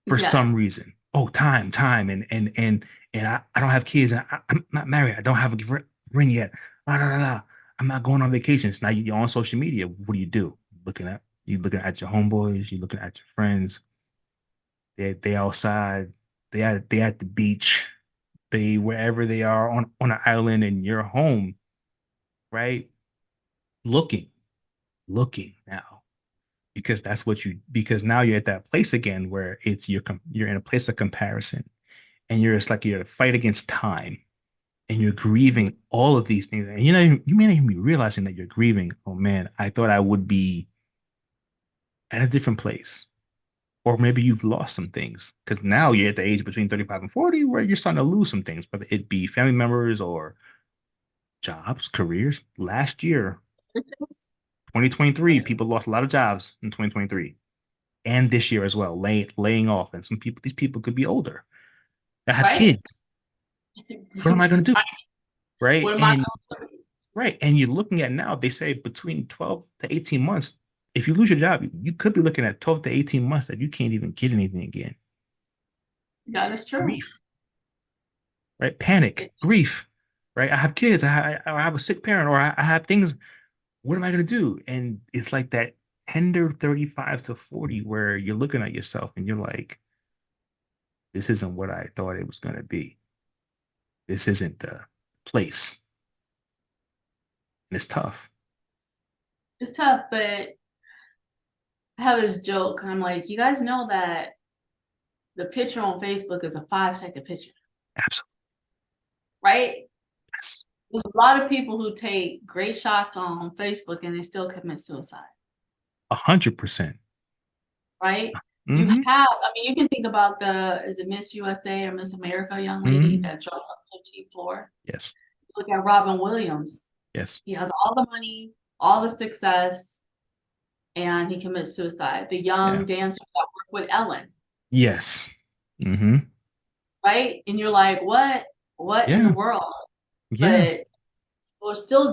for some Yes. reason. Oh, time, and I don't have kids. I'm not married. I don't have a ring yet. La, la, la, la. I'm not going on vacations. Now you're on social media. What do? You looking at your homeboys. You looking at your friends. They outside. They at the beach. They wherever they are on an island, and you're home, right? Looking, looking now because that's what you because now you're at that place again where you're in a place of comparison and you're a fight against time and you're Mhm. grieving all of these things and you may not even be realizing that you're grieving. Oh man, I thought I would be at a different place, or maybe you've lost some things because now you're at the age between 35 and 40 where you're starting to lose some things, whether it be family members or jobs, careers. Last year, 2023, people lost a lot of jobs in 2023 and this year as well, laying off, and these people could be older that have Right? kids. What am I going to do? Right. What am I And going to do? right. And you're looking at now, they say between 12 to 18 months. If you lose your job, you could be looking at 12 to 18 months that you can't even get anything again. That is true. Grief, right? Panic, grief, right? I have kids, I have a sick parent, or I have things. What am I going to do? And it's like that tender 35 to 40 where you're looking at yourself and you're like, this isn't what I thought it was going to be. This isn't the place. And it's tough. It's tough, but I have this joke. I'm like, you guys know that the picture on Facebook is a 5-second picture, Absolutely. right? Yes. There's a lot of people who take great shots on Facebook and they still commit suicide, 100%. right? You Mm-hmm. have, I mean, you can think about is it Miss USA or Miss America young lady Mm-hmm. that drove up 15th floor? Yes. Look at Robin Williams. Yes. He has all the money, all the success, and he commits suicide. The young Yeah. dancer that worked with Ellen, Yes. Mm-hmm. right? And you're like, what in the Yeah. world? Yeah. But we're still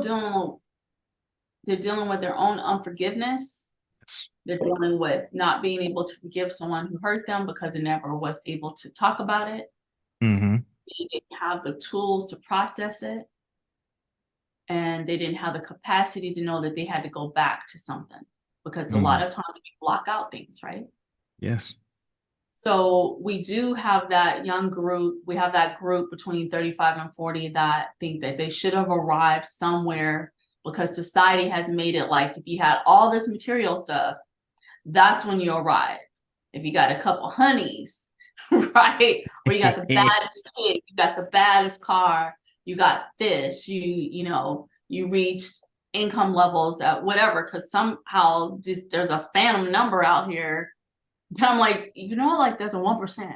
they're dealing with their own unforgiveness. Yes. They're dealing with not being able to forgive someone who hurt them because they never was able to talk about it. Mm-hmm. They didn't have the tools to process it. And they didn't have the capacity to know that they had to go back to something because a lot Mm-hmm. of times we block out things, right? Yes. So we do have that young group. We have that group between 35 and 40 that think that they should have arrived somewhere because society has made it like if you had all this material stuff, that's when you arrive. If you got a couple honeys, right? Or you got the baddest kid, you got the baddest car, you got this, you know, you reached income levels at whatever, because somehow just there's a phantom number out here. And I'm like, you know, like there's a 1%.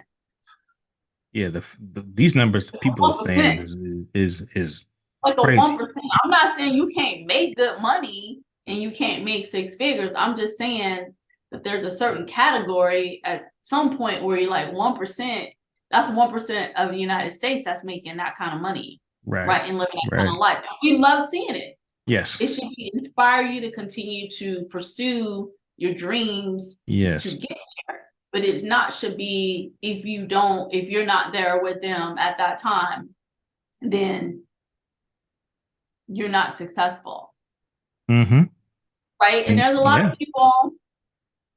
Yeah, these numbers people are 1%. saying is it's Like a crazy. 1%. I'm not saying you can't make good money and you can't make six figures. I'm just saying that there's a certain category at some point where you're like 1%. That's 1% of the United States that's making that kind of money, Right. right? And living that kind Right. of life. And we love seeing it. Yes. It should inspire you to continue to pursue your dreams to Yes. get there. But it not should be if you're not there with them at that time, then you're not successful, Mm-hmm. right? And And there's a lot yeah. of people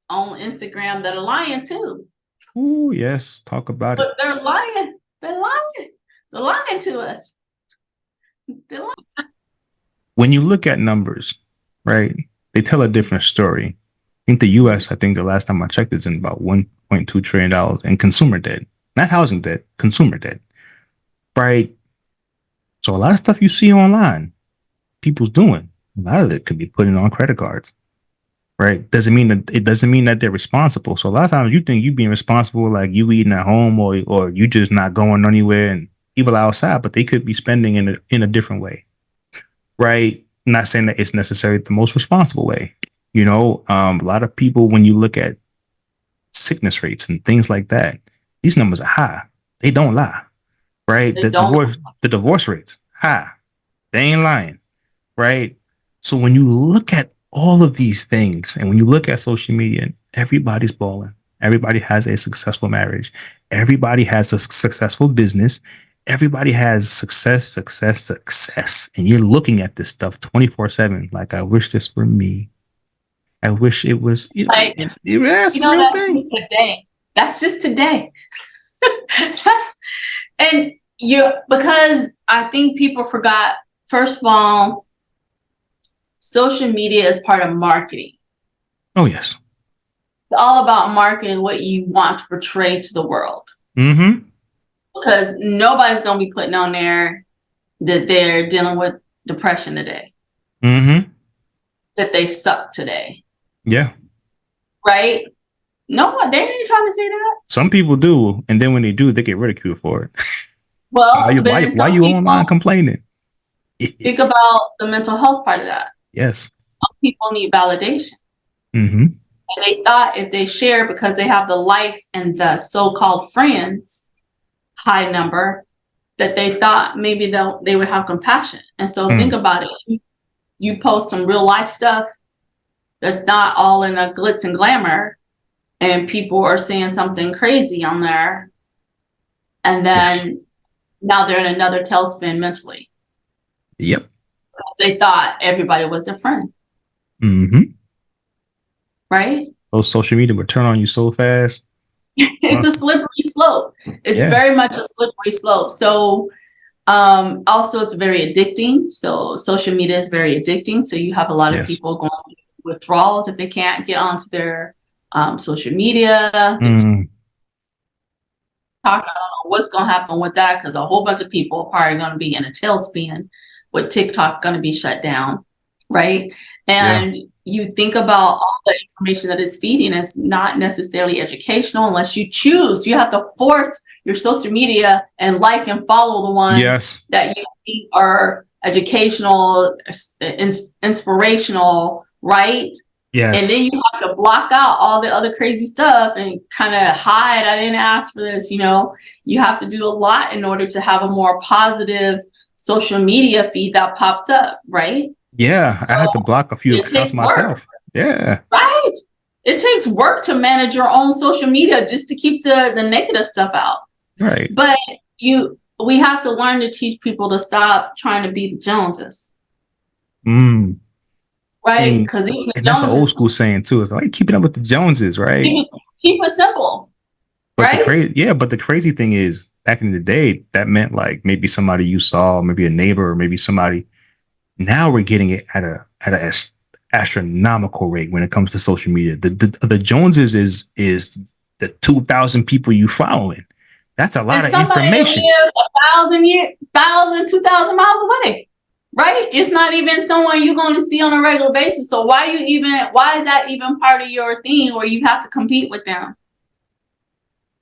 on Instagram that are lying too, Oh, yes. Talk about it. but they're lying. They're lying. They're lying to us. They're lying. When you look at numbers, right, they tell a different story. I think the US, I think the last time I checked, is in about $1.2 trillion in consumer debt, not housing debt, consumer debt, right? So a lot of stuff you see online, people's doing, a lot of it could be putting on credit cards, right? Doesn't mean that they're responsible. So a lot of times you think you being responsible, like you eating at home or you just not going anywhere and people outside, but they could be spending in a different way, right? Not saying that it's necessarily the most responsible way. A lot of people, when you look at sickness rates and things like that, these numbers are high. They don't lie, right? They don't. The divorce rates high. They ain't lying, right? So when you look at all of these things, and when you look at social media, everybody's balling. Everybody has a successful marriage. Everybody has a successful business. Everybody has success, success, success. And you're looking at this stuff 24/7. Like, I wish this were me. I wish it was, Like, that's a real that's thing. just today. That's just today. That's and you because I think people forgot, first of all, social media is part of marketing. Oh, yes. It's all about marketing what you want to portray to the world. Mm-hmm. Because nobody's going to be putting on there that they're dealing with depression today, Mm-hmm. that they suck today, Yeah. right? No, they ain't trying to say that. Some people do, and then when they do, they get ridiculed for it. Well, but then Why some you online people complaining? think about the mental health part of that. Yes. Some people need validation. Mm-hmm. And they thought if they share because they have the likes and the so-called friends, high number, that they thought maybe they would have compassion. And so think Mm. about it. You post some real life stuff that's not all in a glitz and glamour, and people are saying something crazy on there, and Yes. then now they're in another tailspin mentally. Yep. They thought everybody was their friend, Mm-hmm. right? Those social media would turn on you so fast. It's Well, a slippery slope. It's yeah. very much a slippery slope. So also it's very addicting. So social media is very addicting. So you have a lot of Yes. people going through withdrawals if they can't get onto their social media. Mm. I don't know what's going to happen with that, because a whole bunch of people are probably going to be in a tailspin with TikTok going to be shut down, right? Yeah. And you think about all the information that is feeding is not necessarily educational unless you choose. You have to force your social media and like and follow the ones Yes. that you think are educational, inspirational, right? And then Yes. you have to block out all the other crazy stuff and kind of hide. I didn't ask for this, You have to do a lot in order to have a more positive social media feed that pops up, right? Yeah. I So had to block a few it accounts takes work, myself. Yeah. right? It takes work to manage your own social media just to keep the negative stuff out. Right. But we have to learn to teach people to stop trying to be the Joneses, Mm. right? And Because even the and that's an old Joneses, school saying too. It's like keeping up with the Joneses, right? keep it simple, But right? the crazy thing is, back in the day, that meant like maybe somebody you saw, maybe a neighbor, or maybe somebody. Now we're getting it at a astronomical rate when it comes to social media. The Joneses is the 2,000 people you following. That's a lot It's of somebody that information. lives 2,000 miles away, right? It's not even someone you're going to see on a regular basis. So why is that even part of your thing where you have to compete with them?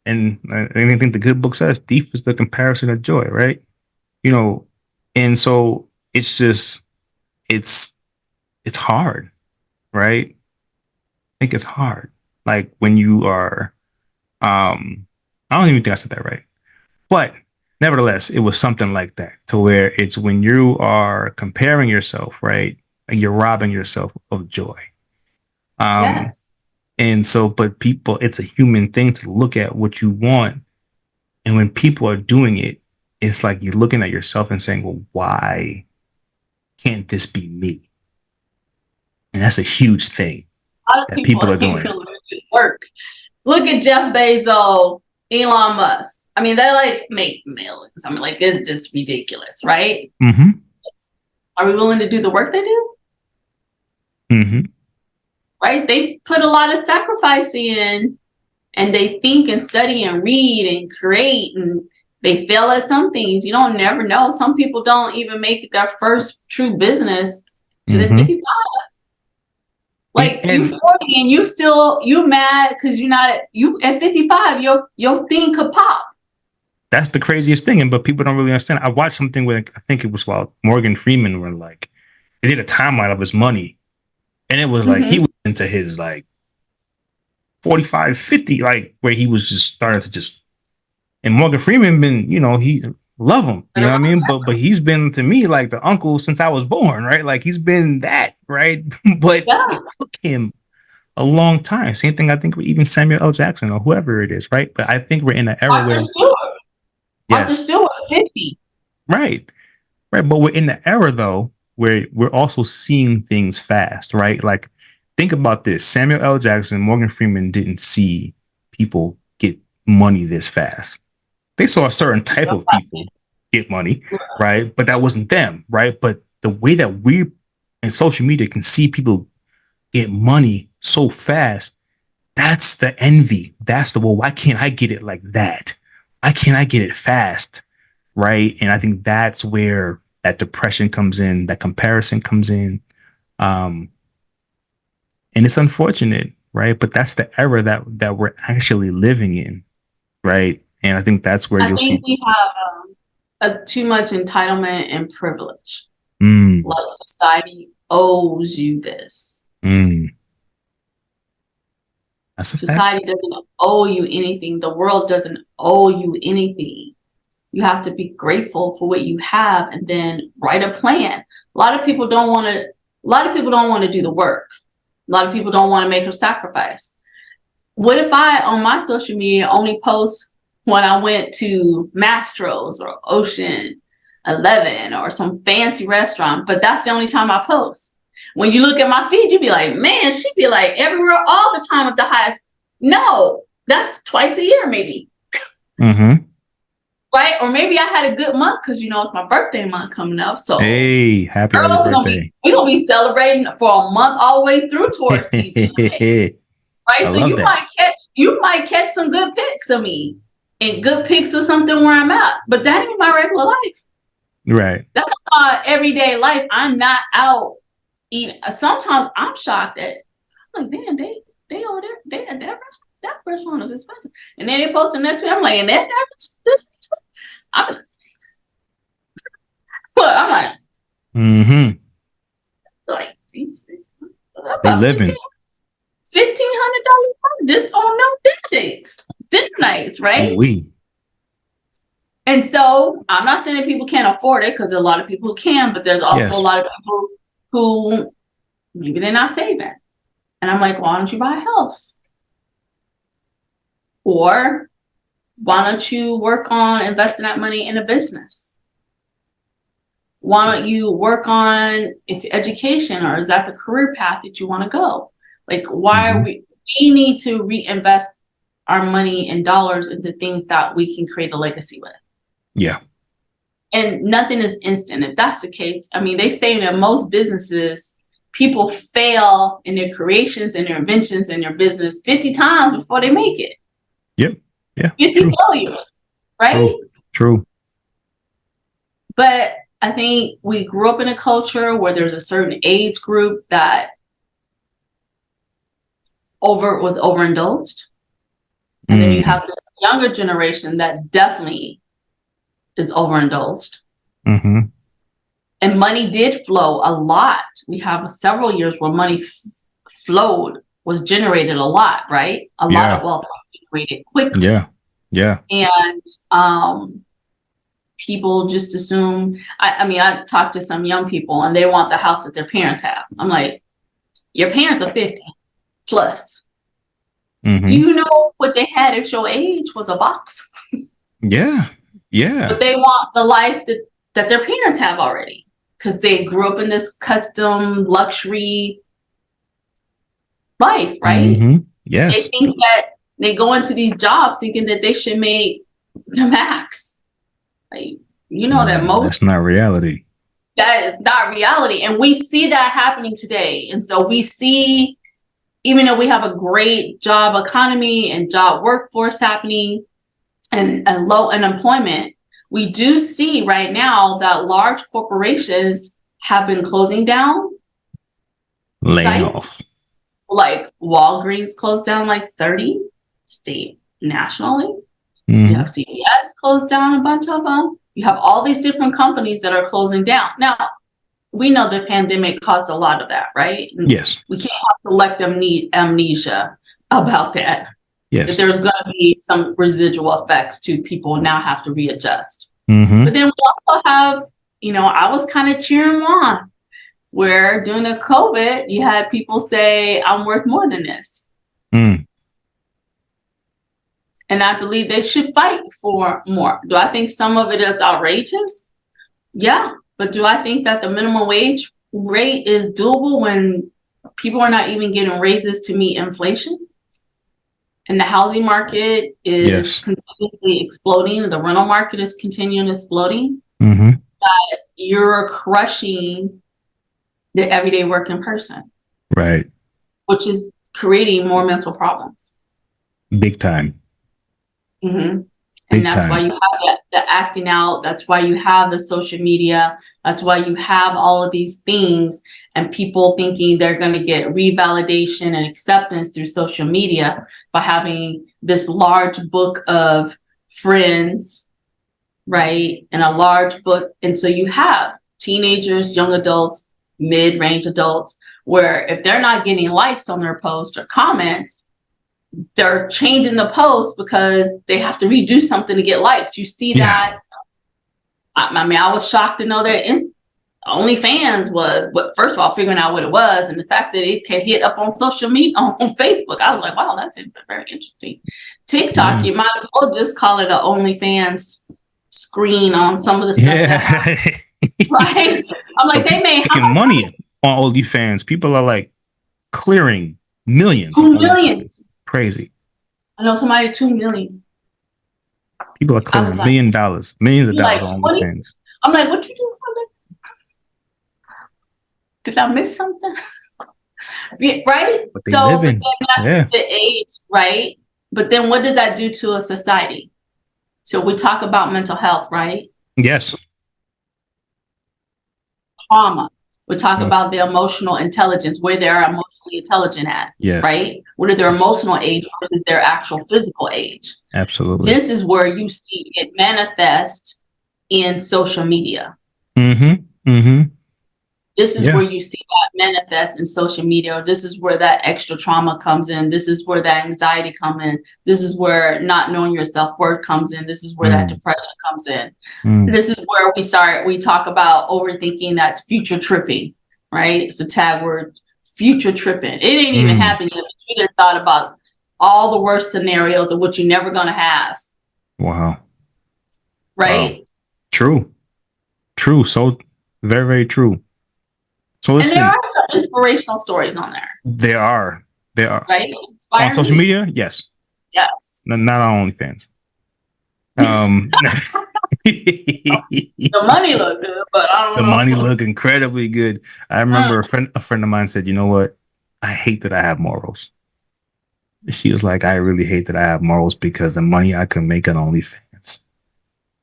And I think the good book says thief is the comparison of joy, right? You know, and so it's just it's it's hard, right? I think it's hard. Like when you are I don't even think I said that right. But nevertheless, it was something like that to where it's when you are comparing yourself, right? And you're robbing yourself of joy. Um, Yes. and so, but people, it's a human thing to look at what you want. And when people are doing it, it's like you're looking at yourself and saying, well, why can't this be me? And that's a huge thing A lot of that people people are ain't doing. willing to do work. Look at Jeff Bezos, Elon Musk. I mean, they like make millions. I mean, like, it's just ridiculous, right? Mm-hmm. Are we willing to do the work they do? Mm-hmm. Right? They put a lot of sacrifice in, and they think and study and read and create, and they fail at some things. You don't never know. Some people don't even make it their first true business to the Mm-hmm. 55. Like you And 40 and you mad because you're not you at 55, your thing could pop. that's the craziest thing. And but people don't really understand. I watched something with I think it was while Morgan Freeman were like they did a timeline of his money. And it was like he Mm-hmm. was into his like 45, 50, like where he was just starting to just and Morgan Freeman been, he love him, you know what I mean? But he's been to me like the uncle since I was born, right? Like he's been that, right? But Yeah. it took him a long time. Same thing I think with even Samuel L. Jackson or whoever it is, right? But I think we're in an era Martha where Stewart. Martha yes, Stewart was 50. right. Right. But we're in the era though where we're also seeing things fast, right? Like think about this. Samuel L. Jackson, Morgan Freeman didn't see people get money this fast. They saw a certain type of people get money, right? But that wasn't them, right? But the way that we in social media can see people get money so fast, that's the envy. That's the, well, why can't I get it like that? Why can't I get it fast? Right. And I think that's where that depression comes in, that comparison comes in. Um, and it's unfortunate, right? But that's the era that we're actually living in, right? And I think that's where I you'll think see. we have too much entitlement and privilege. Mm, Like society owes you this. mm, that's a fact. Society doesn't owe you anything. The world doesn't owe you anything. You have to be grateful for what you have and then write a plan. A lot of people don't want to. A lot of people don't want to do the work. A lot of people don't want to make a sacrifice. What if I on my social media only post when I went to Mastro's or Ocean 11 or some fancy restaurant, but that's the only time I post. When you look at my feed, you'd be like, man, she'd be like everywhere all the time at the highest. No, that's twice a year, maybe. Mm-hmm. Right? Or maybe I had a good month because it's my birthday month coming up. So Hey, happy early girls are gonna be birthday. we're gonna be celebrating for a month all the way through towards season. I Right? So love that. you might catch some good pics of me and good pics of something where I'm at. But that ain't my regular life. Right. That's my everyday life. I'm not out eating. Sometimes I'm shocked at I'm like, man, they over there, they at that restaurant is expensive. And then they post the next week. I'm like, and that this I'm I'm Mm-hmm. like They about living. $1,500 just on no dinner nights, right? We. And so I'm not saying that people can't afford it because there are a lot of people who can, but there's also a Yes. lot of people who maybe they're not saving. And I'm like, why don't you buy a house? Or why don't you work on investing that money in a business? Why don't you work on education, or is that the career path that you want to go? Like, why are we need to reinvest our money and dollars into things that we can create a legacy with. Yeah. And nothing is instant. If that's the case, I mean, they say that most businesses, people fail in their creations and their inventions and their business 50 times before they make it. Yep. Yeah. 50 True. failures, right? True. True. But I think we grew up in a culture where there's a certain age group that was overindulged. And then you Mm. have this younger generation that definitely is overindulged. Mm-hmm. And money did flow a lot. We have several years where money flowed, was generated a lot, right? A lot Yeah. of wealth was generated quickly. Yeah. Yeah. And people just assume, I mean, I talked to some young people and they want the house that their parents have. I'm like, your parents are 50 plus. Do Mm-hmm. you know what they had at your age was a box? Yeah. But Yeah. they want the life that their parents have already because they grew up in this custom luxury life, right? Mm-hmm. They Yes. think that they go into these jobs thinking that they should make the max. Like, you know that That's not most reality. that is not reality. And we see that happening today. And so we see, even though we have a great job economy and job workforce happening and low unemployment, we do see right now that large corporations have been closing down Laying sites. off. Like Walgreens closed down like 30 state nationally. You Mm-hmm. have CVS closed down a bunch of them. You have all these different companies that are closing down. Now, we know the pandemic caused a lot of that, right? And Yes. we can't have collective amnesia about that. That Yes. there's going to be some residual effects to people now have to readjust. But Mm-hmm. then we also have, I was kind of cheering on where during the COVID, you had people say, I'm worth more than this. Mm. And I believe they should fight for more. Do I think some of it is outrageous? Yeah. But do I think that the minimum wage rate is doable when people are not even getting raises to meet inflation? And the housing market is Yes. continually exploding. The rental market is continuing exploding. Mm-hmm. You're crushing the everyday working person, Right. which is creating more mental problems. Big time. Mm-hmm. And Big that's why time. you have the acting out. That's why you have the social media. That's why you have all of these things and people thinking they're going to get revalidation and acceptance through social media by having this large book of friends, right? And a large book. And so you have teenagers, young adults, mid-range adults, where if they're not getting likes on their posts or comments, they're changing the post because they have to redo something to get likes. You see Yeah. that. I mean, I was shocked to know that OnlyFans was, but first of all, figuring out what it was and the fact that it can hit up on social media, on Facebook. I was like, wow, that's very interesting. TikTok, Yeah. you might as well just call it an OnlyFans screen on some of the stuff that Yeah. happens, right? I'm So like, they people made how making much? money on OnlyFans. People are like clearing millions on 2 million. OnlyFans. Crazy. I know somebody 2 million. People are I clearing was $1 like, million, millions of you're dollars like on 20. OnlyFans. I'm like, what you do for that? Did I miss something? Yeah, right? But they So, live but in. then that's Yeah. the age, right? But then what does that do to a society? So we talk about mental health, right? Yes. Trauma. We talk Yeah. about the emotional intelligence, where they're emotionally intelligent at, Yes. right? What are their Yes. emotional age? What is their actual physical age? Absolutely. This is where you see it manifest in social media. Mm-hmm. Mm-hmm. This is Yeah. where you see that manifest in social media. This is where that extra trauma comes in. This is where that anxiety comes in. This is where not knowing your self-worth comes in. This is where that Mm. depression comes in. Mm. This is where we talk about overthinking. That's future tripping, right? It's a tag word, future tripping. It ain't even Mm. happened yet, but you just thought about all the worst scenarios of what you're never going to have, Wow. Wow. right? True. True. So very, very true. So And there listen, are some inspirational stories on there, there are. There are. right? On Inspire social me. media, yes. Yes. Not on OnlyFans. The money look good, but I The don't money know. look incredibly good. I remember a friend of mine said, "You know what? I hate that I have morals." She was like, I really hate that I have morals because the money I can make on OnlyFans.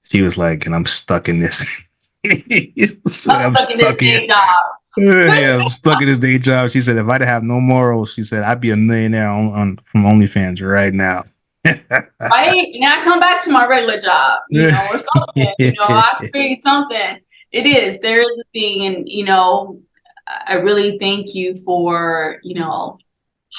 She was like, and I'm stuck in this. I'm I'm stuck in this stuck here. day job. Yeah, I'm stuck in this day job. She said, if I didn't have no morals, she said, I'd be a millionaire on from OnlyFans right now. Right? And I come back to my regular job, or something, I create something. It is, there is a thing. And, I really thank you for,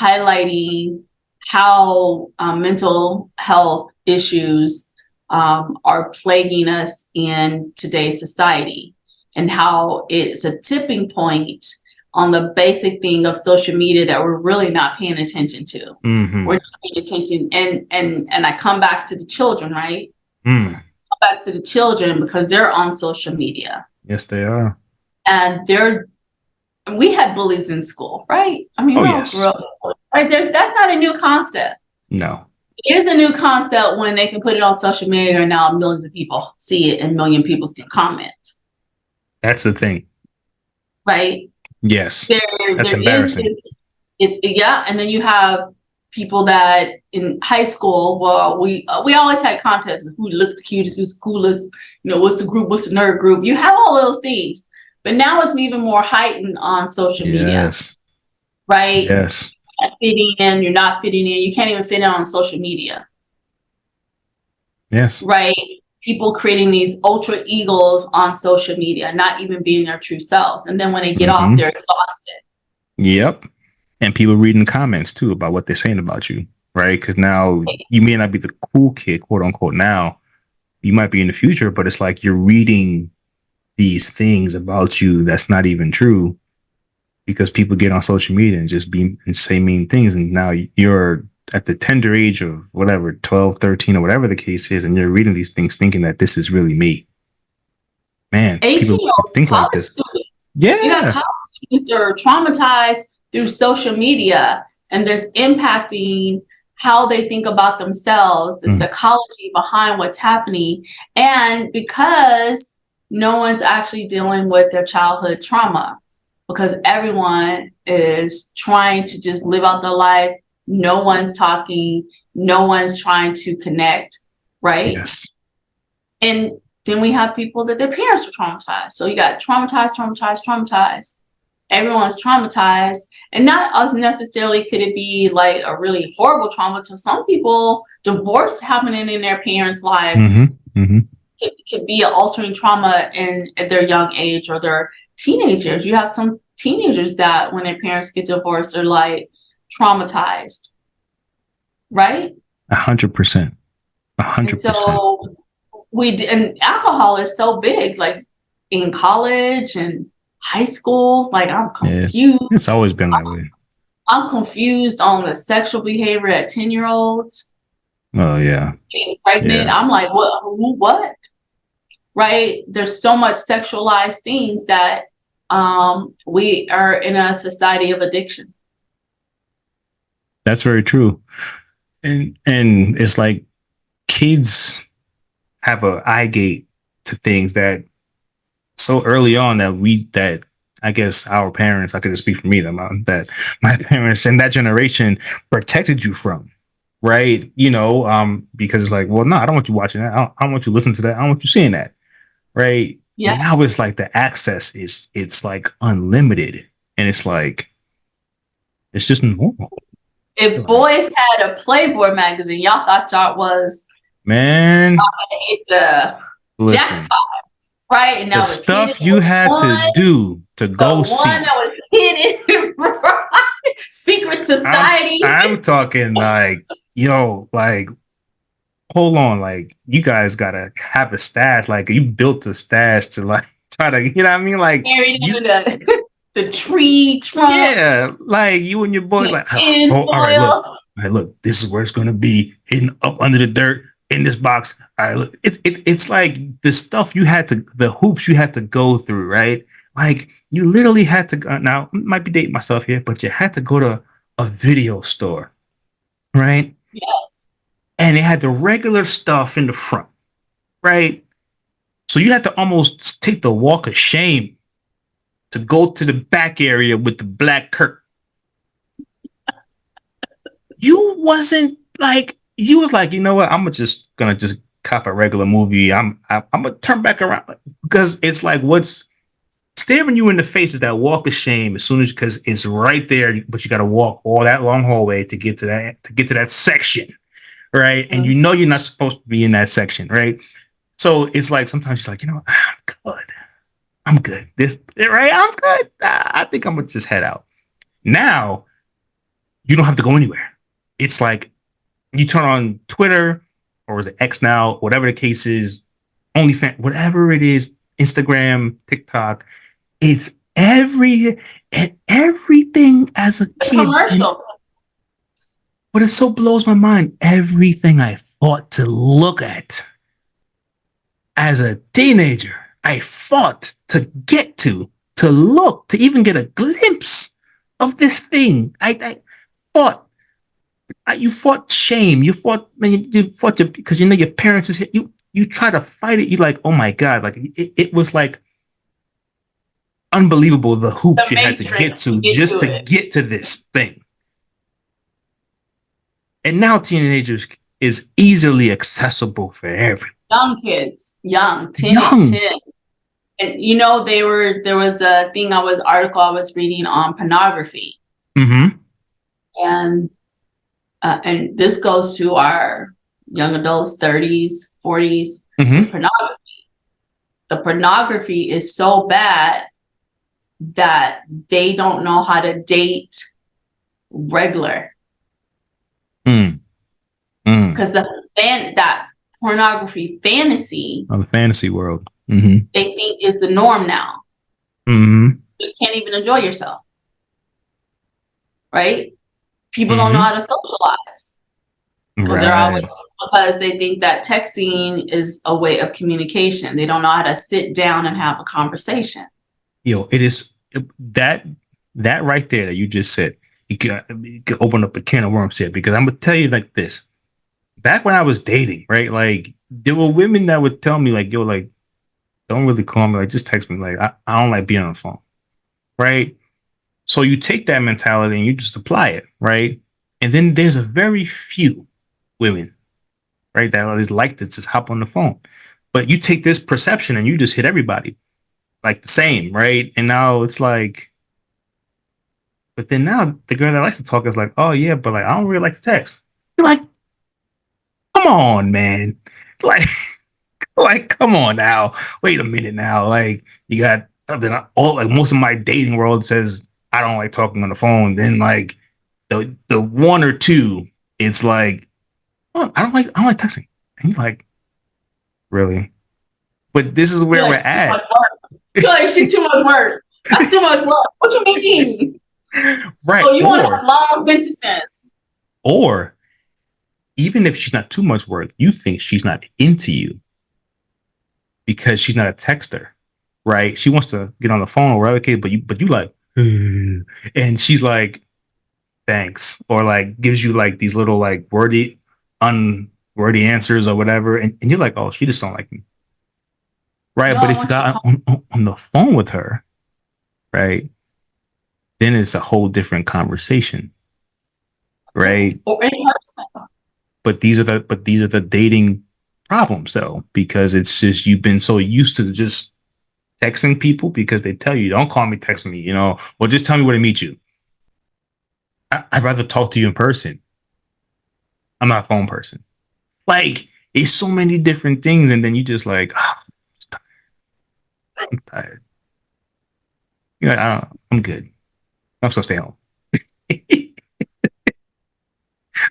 highlighting how mental health issues are plaguing us in today's society, and how it's a tipping point on the basic thing of social media that we're really not paying attention to. Mm-hmm. We're not paying attention, and I come back to the children, right? Mm. Come back to the children because they're on social media, Yes, they are. and we had bullies in school, right? I mean, Oh, we all grew yes. up, right? That's not a new concept. No, It is a new concept when they can put it on social media, and now millions of people see it and a million people can comment, that's the thing. right? Yes, There, that's there is embarrassing. this, yeah, and then you have people that in high school. Well, we always had contests of who looked the cutest, who's the coolest. What's the group, what's the nerd group. You have all those things, but now it's even more heightened on social media, Yes. right? Yes. Fitting in, you're not fitting in. You can't even fit in on social media, Yes. right? People creating these ultra egos on social media, not even being their true selves. And then when they get off, Mm-hmm. they're exhausted. Yep. And people reading the comments too about what they're saying about you, right? Because now you may not be the cool kid, quote unquote. Now you might be in the future, but it's like you're reading these things about you that's not even true because people get on social media and just be and say mean things. And now you're at the tender age of whatever, 12, 13, or whatever the case is. And you're reading these things thinking that this is really me. Man, people 18-year-olds, think like college this. students. You got Yeah. college students that are traumatized through social media, and there's impacting how they think about themselves, the Mm. psychology behind what's happening. And because no one's actually dealing with their childhood trauma, because everyone is trying to just live out their life, no one's talking, no one's trying to connect, right? Yes. And then we have people that their parents were traumatized. So you got traumatized, traumatized, traumatized. Everyone's traumatized. And not us necessarily could it be like a really horrible trauma. To some people, divorce happening in their parents' life Mm-hmm. Mm-hmm. could be an altering trauma at their young age or their teenagers. You have some teenagers that when their parents get divorced are like traumatized, right? 100%. A And 100%. so and alcohol is so big, like in college and high schools. Like I'm Yeah. confused. It's always been that way. I'm confused on the sexual behavior at 10-year-olds Oh yeah. being pregnant. Yeah. I'm like, what? Who? What? Right? There's so much sexualized things that we are in a society of addiction. That's very true. And it's like kids have a eye gate to things that so early on that I guess our parents, I could just speak for me, that my parents and that generation protected you from, right? Because it's like, well, no, I don't want you watching that. I don't want you listening to that. I don't want you seeing that, right? Now Yes. it's like the access it's like unlimited, and it's like it's just normal. If Like, boys had a Playboy magazine, y'all thought y'all was man, the listen, jackpot, right? And the now it's hidden. stuff you had to do to The go one see. that was hidden, right? Secret society. I'm talking like, like hold on, like you guys gotta have a stash. Like you built a stash to like try to, you know what I mean? Like Buried you, under the tree trunk, yeah, like you and your boys, in like, tin oh, all foil. right, look, this is where it's gonna be hidden up under the dirt in this box. All right, look, it's like the stuff the hoops you had to go through, right? Like you literally had to go. Now, I might be dating myself here, but you had to go to a video store, right? Yes, And it had the regular stuff in the front, right? So you had to almost take the walk of shame to go to the back area with the black curtain. You wasn't like you was like, you know what? I'm gonna just cop a regular movie. I'm gonna turn back around because it's like what's staring you in the face is that walk of shame as soon as because it's right there, but you got to walk all that long hallway to get to that section, right? And you know you're not supposed to be in that section, right? So it's like sometimes you're like, you know, I'm good, I'm good. This right, I'm good. I think I'm gonna just head out. Now you don't have to go anywhere. It's like you turn on Twitter or is it X now, whatever the case is, OnlyFans, whatever it is, Instagram, TikTok. It's everything as a The kid, and commercials. but it so blows my mind. Everything I fought to look at as a teenager, I fought to get to look, to even get a glimpse of this thing. I fought. You fought shame. You fought. Man, you fought because you know your parents is you. You try to fight it. You like, oh my god, like it was like unbelievable the hoops The you had to get Matrix to to get just to to it. get to this thing. And now teenagers is easily accessible for everyone. Young kids, young, 10, Young. 10. And there was a thing article I was reading on pornography. Mm-hmm. And this goes to our young adults, 30s, 40s. Mm-hmm. The pornography is so bad that they don't know how to date regular Mm. Mm. because that pornography fantasy On the fantasy world. Mm-hmm. they think is the norm now. Mm-hmm. You can't even enjoy yourself, right? People don't know Mm-hmm. how to socialize because Right. because they think that texting is a way of communication. They don't know how to sit down and have a conversation. It is that that right there that you just said. You can open up a can of worms here because I'm gonna tell you like this. Back when I was dating, right? Like there were women that would tell me like, yo, like don't really call me, like just text me. Like I don't like being on the phone, right? So you take that mentality and you just apply it, right? And then there's a very few women, right, that always like to just hop on the phone. But you take this perception and you just hit everybody like the same, right? And now it's like, but then now the girl that likes to talk is like, oh yeah, but like I don't really like to text. You're like, come on, man. Like, like, come on now. Wait a minute now. Like, you got something all like most of my dating world says I don't like talking on the phone. Then like the one or two, it's like, oh, I don't like texting. And he's like, really? But this is You're where we're like, too much at. work. You're like, she's too much work. That's too much work. What you mean? Right. So you want a long sentence. Or even if she's not too much work, you think she's not into you because she's not a texter, right? She wants to get on the phone or whatever, okay, but you like, and she's like, thanks, or like gives you like these little like unwordy answers or whatever, and you're like, oh, she just don't like me, right? No, But I if you want you to got come on the phone with her, right, then it's a whole different conversation, right? or in person. But these are the dating problems though, because it's just you've been so used to just texting people because they tell you don't call me, text me, or just tell me where to meet you. I'd rather talk to you in person. I'm not a phone person. Like it's so many different things, and then you just like, oh, I'm tired. You're like, I'm good. I'm supposed to stay home.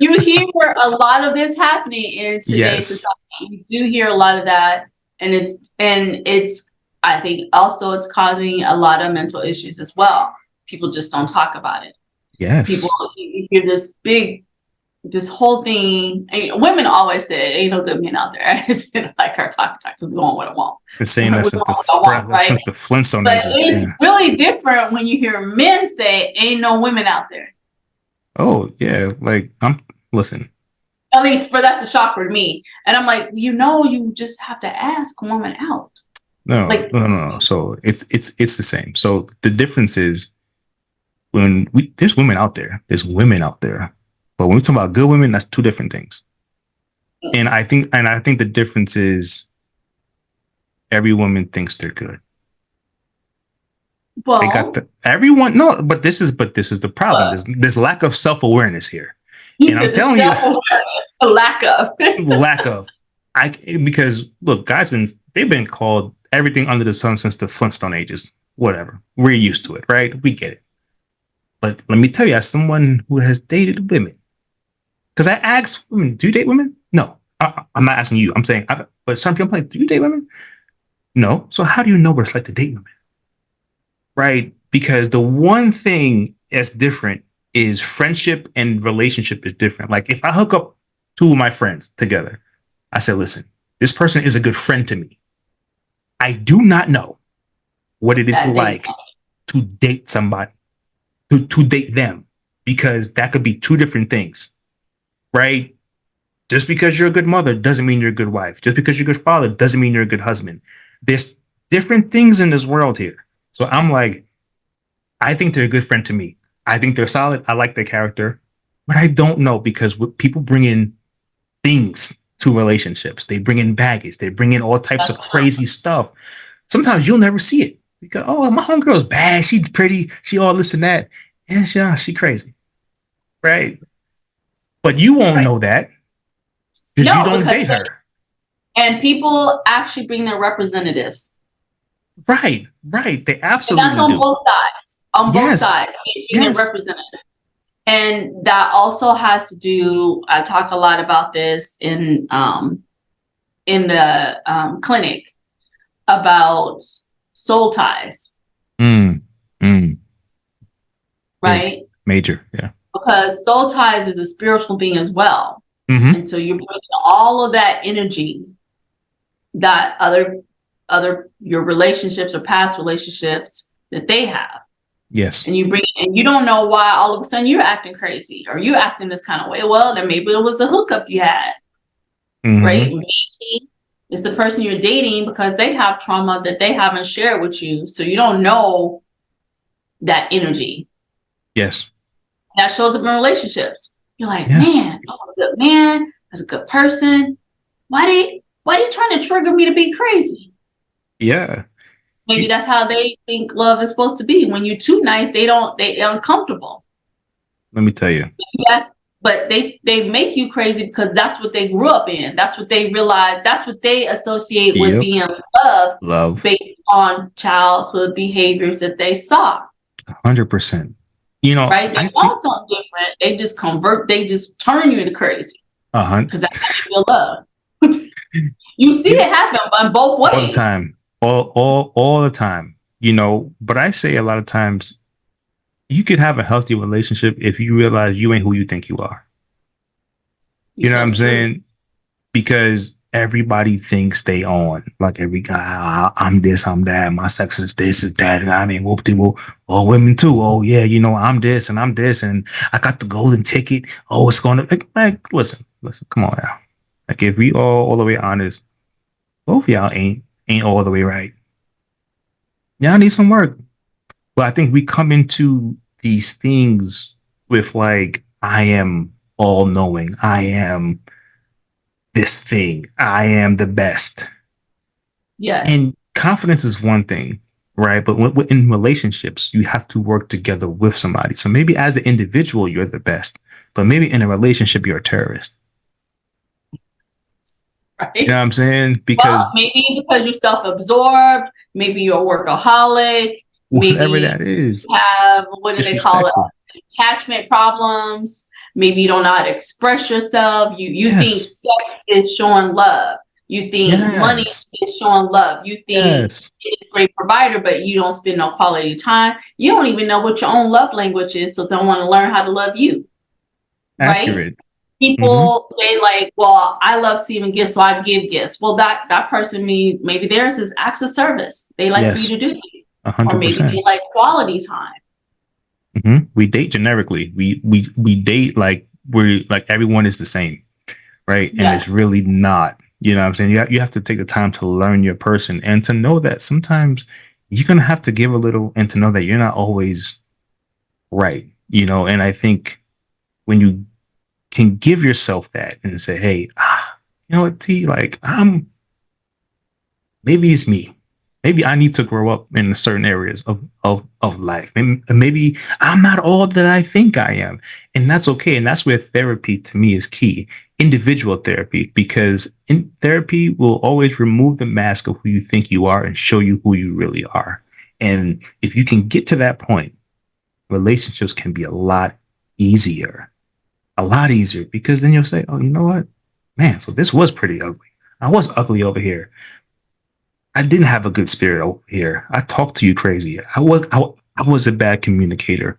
You hear a lot of this happening in today's Yes, society. You do hear a lot of that, and it's I think also it's causing a lot of mental issues as well. People just don't talk about it. People, yes. you hear this whole thing. Women always say, "Ain't no good men out there." It's been like our talk, we want what I want. Been We saying that want what I want, right? since the Flintstone But ages. it's Yeah. really different when you hear men say, "Ain't no women out there." Oh yeah. Like I'm listen. At least for that's a shock for me. And I'm like, you just have to ask a woman out. No, Like, no, no, no. So it's the same. So the difference is when there's women out there. There's women out there. But when we talk about good women, that's two different things. And I think the difference is every woman thinks they're good. They got Well, the everyone no, but this is the problem. There's lack of self-awareness here. you And I'm said the telling you, self-awareness, the lack of. lack of I because look, guys been they've been called everything under the sun since the Flintstone ages. Whatever. We're used to it, right? We get it. But let me tell you, as someone who has dated women, because I ask women, do you date women? No. I'm not asking you. I'm saying, but some people are like, do you date women? No. So how do you know what it's like to date women? Right? Because the one thing that's different is friendship and relationship is different. Like if I hook up two of my friends together, I said, listen, this person is a good friend to me. I do not know what it is That they like to date somebody, to date them, because that could be two different things, right? Just because you're a good mother doesn't mean you're a good wife. Just because you're a good father doesn't mean you're a good husband. There's different things in this world here. So I'm like, I think they're a good friend to me. I think they're solid. I like their character, but I don't know because people bring in things to relationships. They bring in baggage. They bring in all types of that's true. crazy stuff. Sometimes you'll never see it because oh, my homegirl's bad. She's pretty. She all this and that, and she crazy, right? But you won't Right. know that because you No, don't because date her. and people actually bring their representatives. Right, right. They And that's absolutely on do. both sides. On both Yes, sides, being their yes. representative. And that also has to do, I talk a lot about this in the clinic about soul ties, Mm, mm, big, right? major. Yeah. Because soul ties is a spiritual thing as well. Mm-hmm. And so you're bringing all of that energy that other your relationships or past relationships that they have. Yes. And you bring and you don't know why all of a sudden you're acting crazy or you acting this kind of way. Well, then maybe it was a hookup you had, right? Mm-hmm. Maybe it's the person you're dating because they have trauma that they haven't shared with you. So you don't know that energy. Yes. That shows up in relationships. You're like, Yes. man, I'm a good man, that's a good person. Why they trying to trigger me to be crazy? Yeah. Maybe You, that's how they think love is supposed to be. When you're too nice, they uncomfortable. let me tell you. Yeah. But they make you crazy because that's what they grew up in. That's what they realize. That's what they associate with Yep. being loved Love. based on childhood behaviors that they saw. 100%. Right? They I think want something different. They just convert. They just turn you into crazy a hundred. because that's how they feel love. You see You it happen on both all the ways. time. All the time. But I say a lot of times you could have a healthy relationship if you realize you ain't who you think you are. You You know what tell I'm the truth. saying? Because everybody thinks they on. Like every guy, I'm this, I'm that, my sex is this, is that, and I mean, whoop de whoop. All women too. Oh yeah, I'm this, and I got the golden ticket. Oh, it's gonna listen. Come on now. Like if we all the way honest, both of y'all ain't all the way right. Y'all need some work. But I think we come into these things with like, I am all knowing. I am this thing. I am the best. And Yes. confidence is one thing, right? But in relationships, you have to work together with somebody. So maybe as an individual, you're the best, but maybe in a relationship, you're a terrorist. You know what Right. I'm saying? Well, Because maybe because you're self-absorbed, maybe you're a workaholic, whatever maybe that is, you have, what do they call it? disrespectful. Attachment problems. Maybe you don't know how to express yourself. You think Yes. sex is showing love. You think money Yes. is showing love. You think Yes. it's a great provider, but you don't spend no quality time. You don't even know what your own love language is, so don't want to learn how to love you, right? Accurate. Mm-hmm. People they like, well, I love receiving gifts, so I give gifts. Well, that person means maybe theirs is acts of service. They like for you Yes. to do things. a Or hundred maybe they percent. like quality time. Mm-hmm. We date generically. We date like we're like everyone is the same, right? And it's Yes. really not. You know what I'm saying? You have to take the time to learn your person and to know that sometimes you're gonna have to give a little and to know that you're not always right. And I think when you can give yourself that and say, hey, you know what, T, like maybe it's me. Maybe I need to grow up in certain areas of life. Maybe I'm not all that I think I am. And that's okay. And that's where therapy to me is key. Individual therapy, because in therapy will always remove the mask of who you think you are and show you who you really are. And if you can get to that point, relationships can be a lot easier, because then you'll say, oh, you know what? Man, so this was pretty ugly. I was ugly over here. I didn't have a good spirit over here. I talked to you crazy. I was a bad communicator.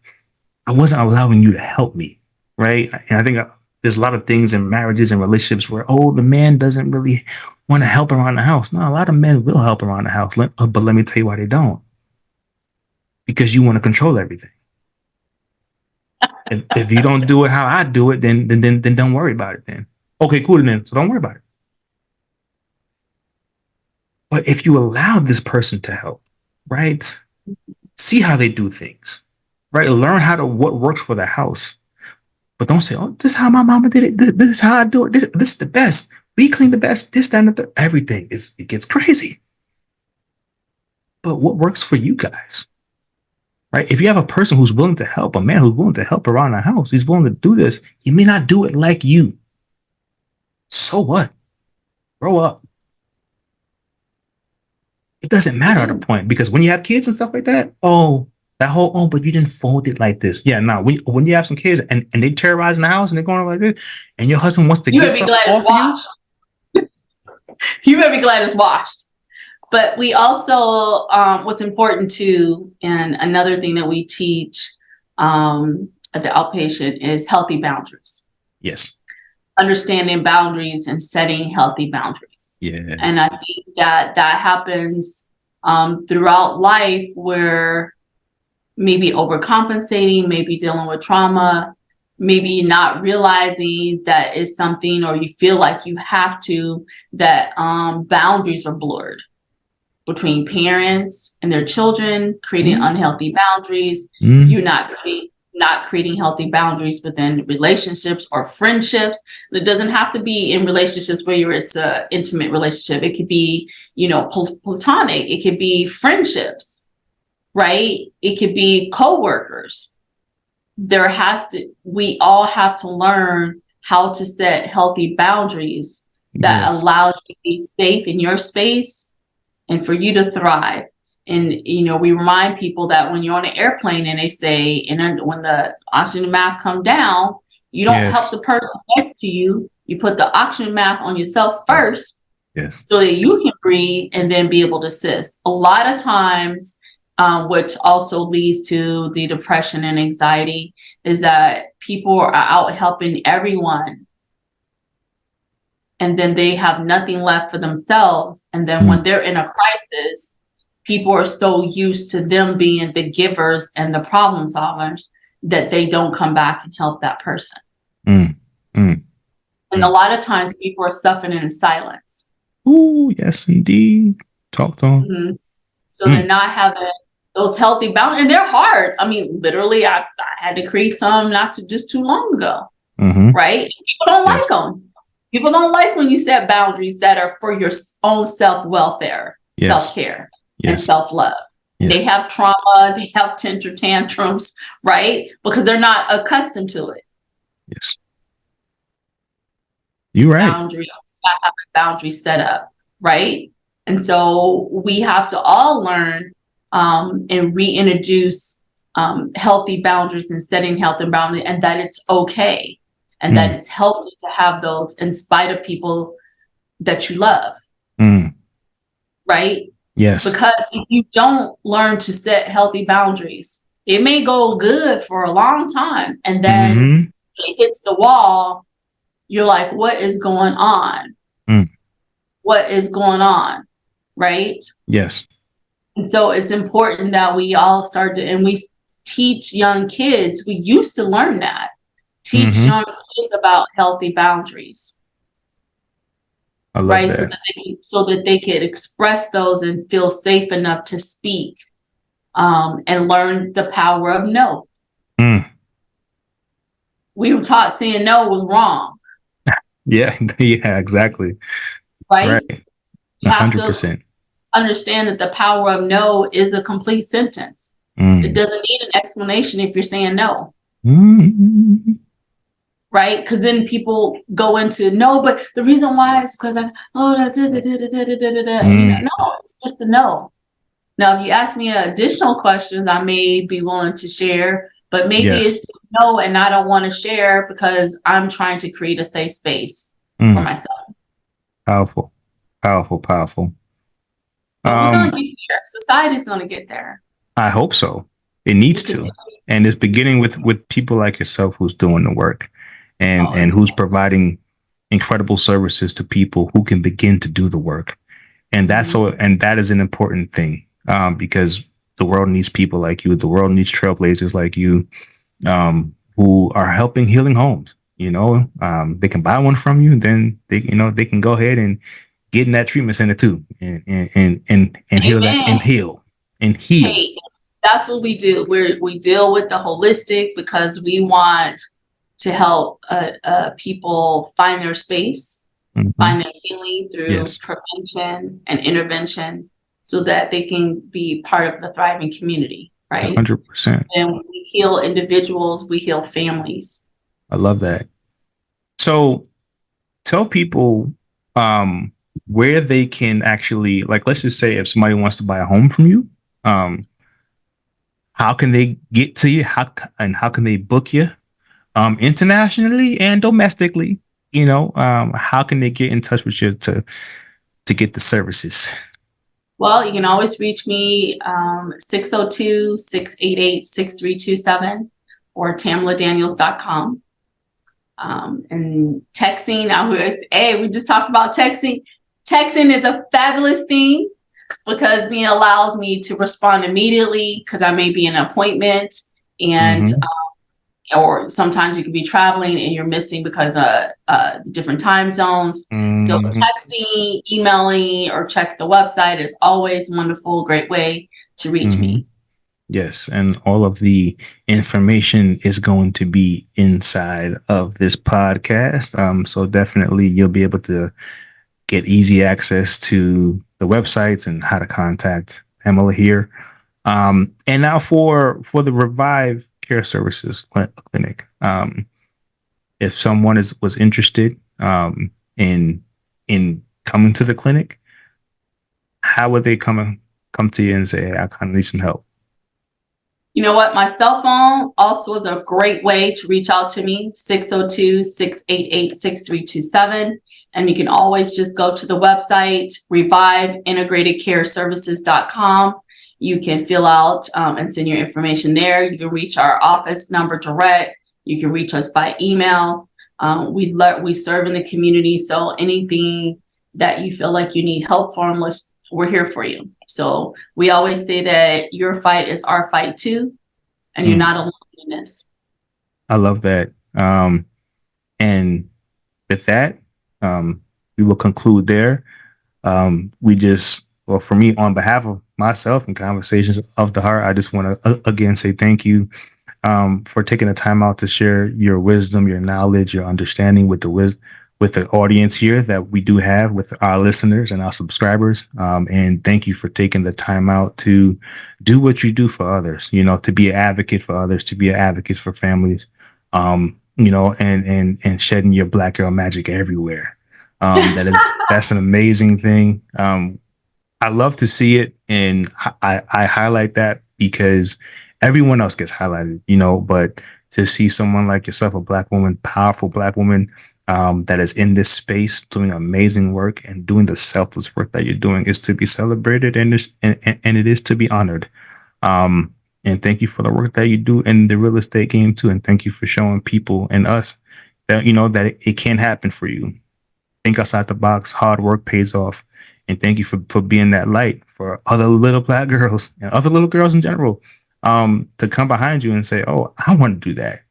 I wasn't allowing you to help me, right? And I think there's a lot of things in marriages and relationships where, oh, the man doesn't really want to help around the house. No, a lot of men will help around the house, but let me tell you why they don't. Because you want to control everything. If you don't do it how I do it, then don't worry about it. Then okay, cool. Then so don't worry about it. But if you allow this person to help, right? See how they do things, right? Learn how to what works for the house. But don't say, oh, this is how my mama did it. This is how I do it. This is the best. We clean the best. This, that, and the everything. It gets crazy. But what works for you guys, right? If you have a person who's willing to help, a man who's willing to help around the house, he's willing to do this. He may not do it like you. So what? Grow up. It doesn't matter at a point, because when you have kids and stuff like that, oh, that whole, oh, but you didn't fold it like this. Yeah, no, when you have some kids and they terrorizing the house and they're going like this, and your husband wants to You get better be something glad it's off of you. washed. You better be glad it's washed. But we also, what's important too, and another thing that we teach at the outpatient is healthy boundaries. Yes. Understanding boundaries and setting healthy boundaries. Yes. And I think that happens throughout life, where maybe overcompensating, maybe dealing with trauma, maybe not realizing that is something, or you feel like you have to, that boundaries are blurred between parents and their children, creating unhealthy boundaries. You're not creating healthy boundaries within relationships or friendships. It doesn't have to be in relationships where it's a intimate relationship. It could be, platonic. It could be friendships, right? It could be coworkers. We all have to learn how to set healthy boundaries that allows you to be safe in your space and for you to thrive. And, we remind people that when you're on an airplane and they say, and when the oxygen mask comes down, you don't help the person next to you. You put the oxygen mask on yourself first, so that you can breathe and then be able to assist. A lot of times, which also leads to the depression and anxiety, is that people are out helping everyone, and then they have nothing left for themselves. And then when they're in a crisis, people are so used to them being the givers and the problem solvers that they don't come back and help that person. And a lot of times people are suffering in silence. Oh, yes, indeed. Talk to them. So they're not having those healthy boundaries, and they're hard. I mean, literally, I had to create some just too long ago, right? People don't like them. People don't like when you set boundaries that are for your own self-welfare, self-care, and self-love. They have trauma, they have temper tantrums, right? Because they're not accustomed to it. You're right. Boundary, have a boundary set up, right? And so we have to all learn and reintroduce healthy boundaries and setting healthy boundaries, and that it's okay. And that it's healthy to have those in spite of people that you love. Right? Yes. Because if you don't learn to set healthy boundaries, it may go good for a long time. And then it hits the wall. You're like, what is going on? What is going on? Right? Yes. And so it's important that we all start to, and we teach young kids. We used to learn that. Teach young kids about healthy boundaries. I love right? that. So that they could express those and feel safe enough to speak, and learn the power of no. we were taught saying no was wrong, Yeah, yeah, exactly. right? Right. You have to 100%. understand that the power of no is a complete sentence. It Mm. doesn't need an explanation if you're saying no, Mm. right? Because then people go into no, but the reason why is because Mm. no, it's just a no. Now, if you ask me additional questions, I may be willing to share, but maybe Yes. it's just no, and I don't want to share because I'm trying to create a safe space for Mm. myself. Powerful. Powerful, powerful. But we're gonna Um, get there. Society's gonna get there. I hope so. It We needs to. continue. And it's beginning with people like yourself who's doing the work Oh, and who's providing incredible services to people who can begin to do the work. And that's mhm. so and that is an important thing. Because the world needs people like you. The world needs trailblazers like you, who are helping healing homes. They can buy one from you, then they can go ahead and get in that treatment center too, and heal that Amen. and heal. Hey, that's what we do. We deal with the holistic because we want to help people find their space, Hmm. find their healing through Yes, prevention and intervention so that they can be part of the thriving community, right? 100%. And when we heal individuals, we heal families. I love that. So tell people um, where they can actually, like, let's just say if somebody wants to buy a home from you, um, how can they get to you? How can they book you? Internationally and domestically. How can they get in touch with you to get the services? Well, you can always reach me 602 or tamaladaniels.com. And texting, I was, hey, we just talked about texting. Texting is a fabulous thing because it allows me to respond immediately because I may be in an appointment and Mm-hmm. or sometimes you could be traveling and you're missing because of different time zones. So Mm-hmm. texting, emailing, or check the website is always a wonderful, great way to reach Mm-hmm. me. Yes, and all of the information is going to be inside of this podcast. So definitely you'll be able to get easy access to the websites and how to contact Tamala here. And now for the Revive Care Services Clinic. If someone was interested in coming to the clinic, how would they come to you and say, hey, I kind of need some help? You know what? My cell phone also is a great way to reach out to me, 602-688-6327. And you can always just go to the website, reviveintegratedcareservices.com. You can fill out and send your information there. You can reach our office number direct. You can reach us by email. We serve in the community, so anything that you feel like you need help from, we're here for you. So we always say that your fight is our fight too, and you're Mm, not alone in this. I love that. And with that, we will conclude there. Well, for me, on behalf of myself and Conversations of the Heart, I just want to again say thank you for taking the time out to share your wisdom, your knowledge, your understanding with the audience here that we do have with our listeners and our subscribers. And thank you for taking the time out to do what you do for others. To be an advocate for others, to be an advocate for families. And shedding your black girl magic everywhere. That's an amazing thing. I love to see it, and I highlight that because everyone else gets highlighted, but to see someone like yourself, a black woman, powerful black woman, that is in this space doing amazing work and doing the selfless work that you're doing is to be celebrated and it is to be honored. Um, and thank you for the work that you do in the real estate game too, and thank you for showing people and us that that it can happen for you. Think outside the box. Hard work pays off. And thank you for being that light for other little black girls and other little girls in general, to come behind you and say, "Oh, I want to do that."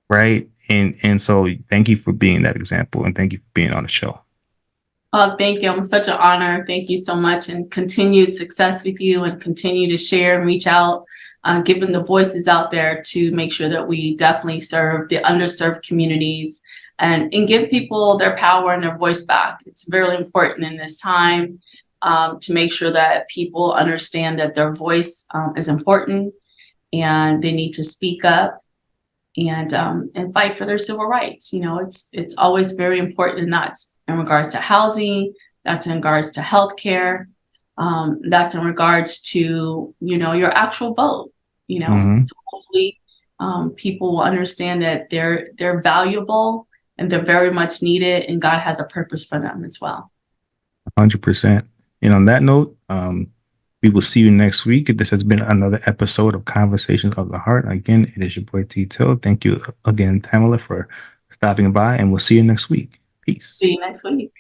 Right. And so thank you for being that example. And thank you for being on the show. Oh, thank you. I'm such an honor. Thank you so much, and continued success with you, and continue to share and reach out giving the voices out there to make sure that we definitely serve the underserved communities and give people their power and their voice back. It's very important in this time to make sure that people understand that their voice is important and they need to speak up and fight for their civil rights. You know, it's always very important, and that's in regards to housing, that's in regards to healthcare, that's in regards to your actual vote. Hmm. So hopefully people will understand that they're valuable and they're very much needed, and God has a purpose for them as well. 100%. And on that note, we will see you next week. This has been another episode of Conversations of the Heart. Again, it is your boy T Till. Thank you again, Tamala, for stopping by, and we'll see you next week. Peace. See you next week.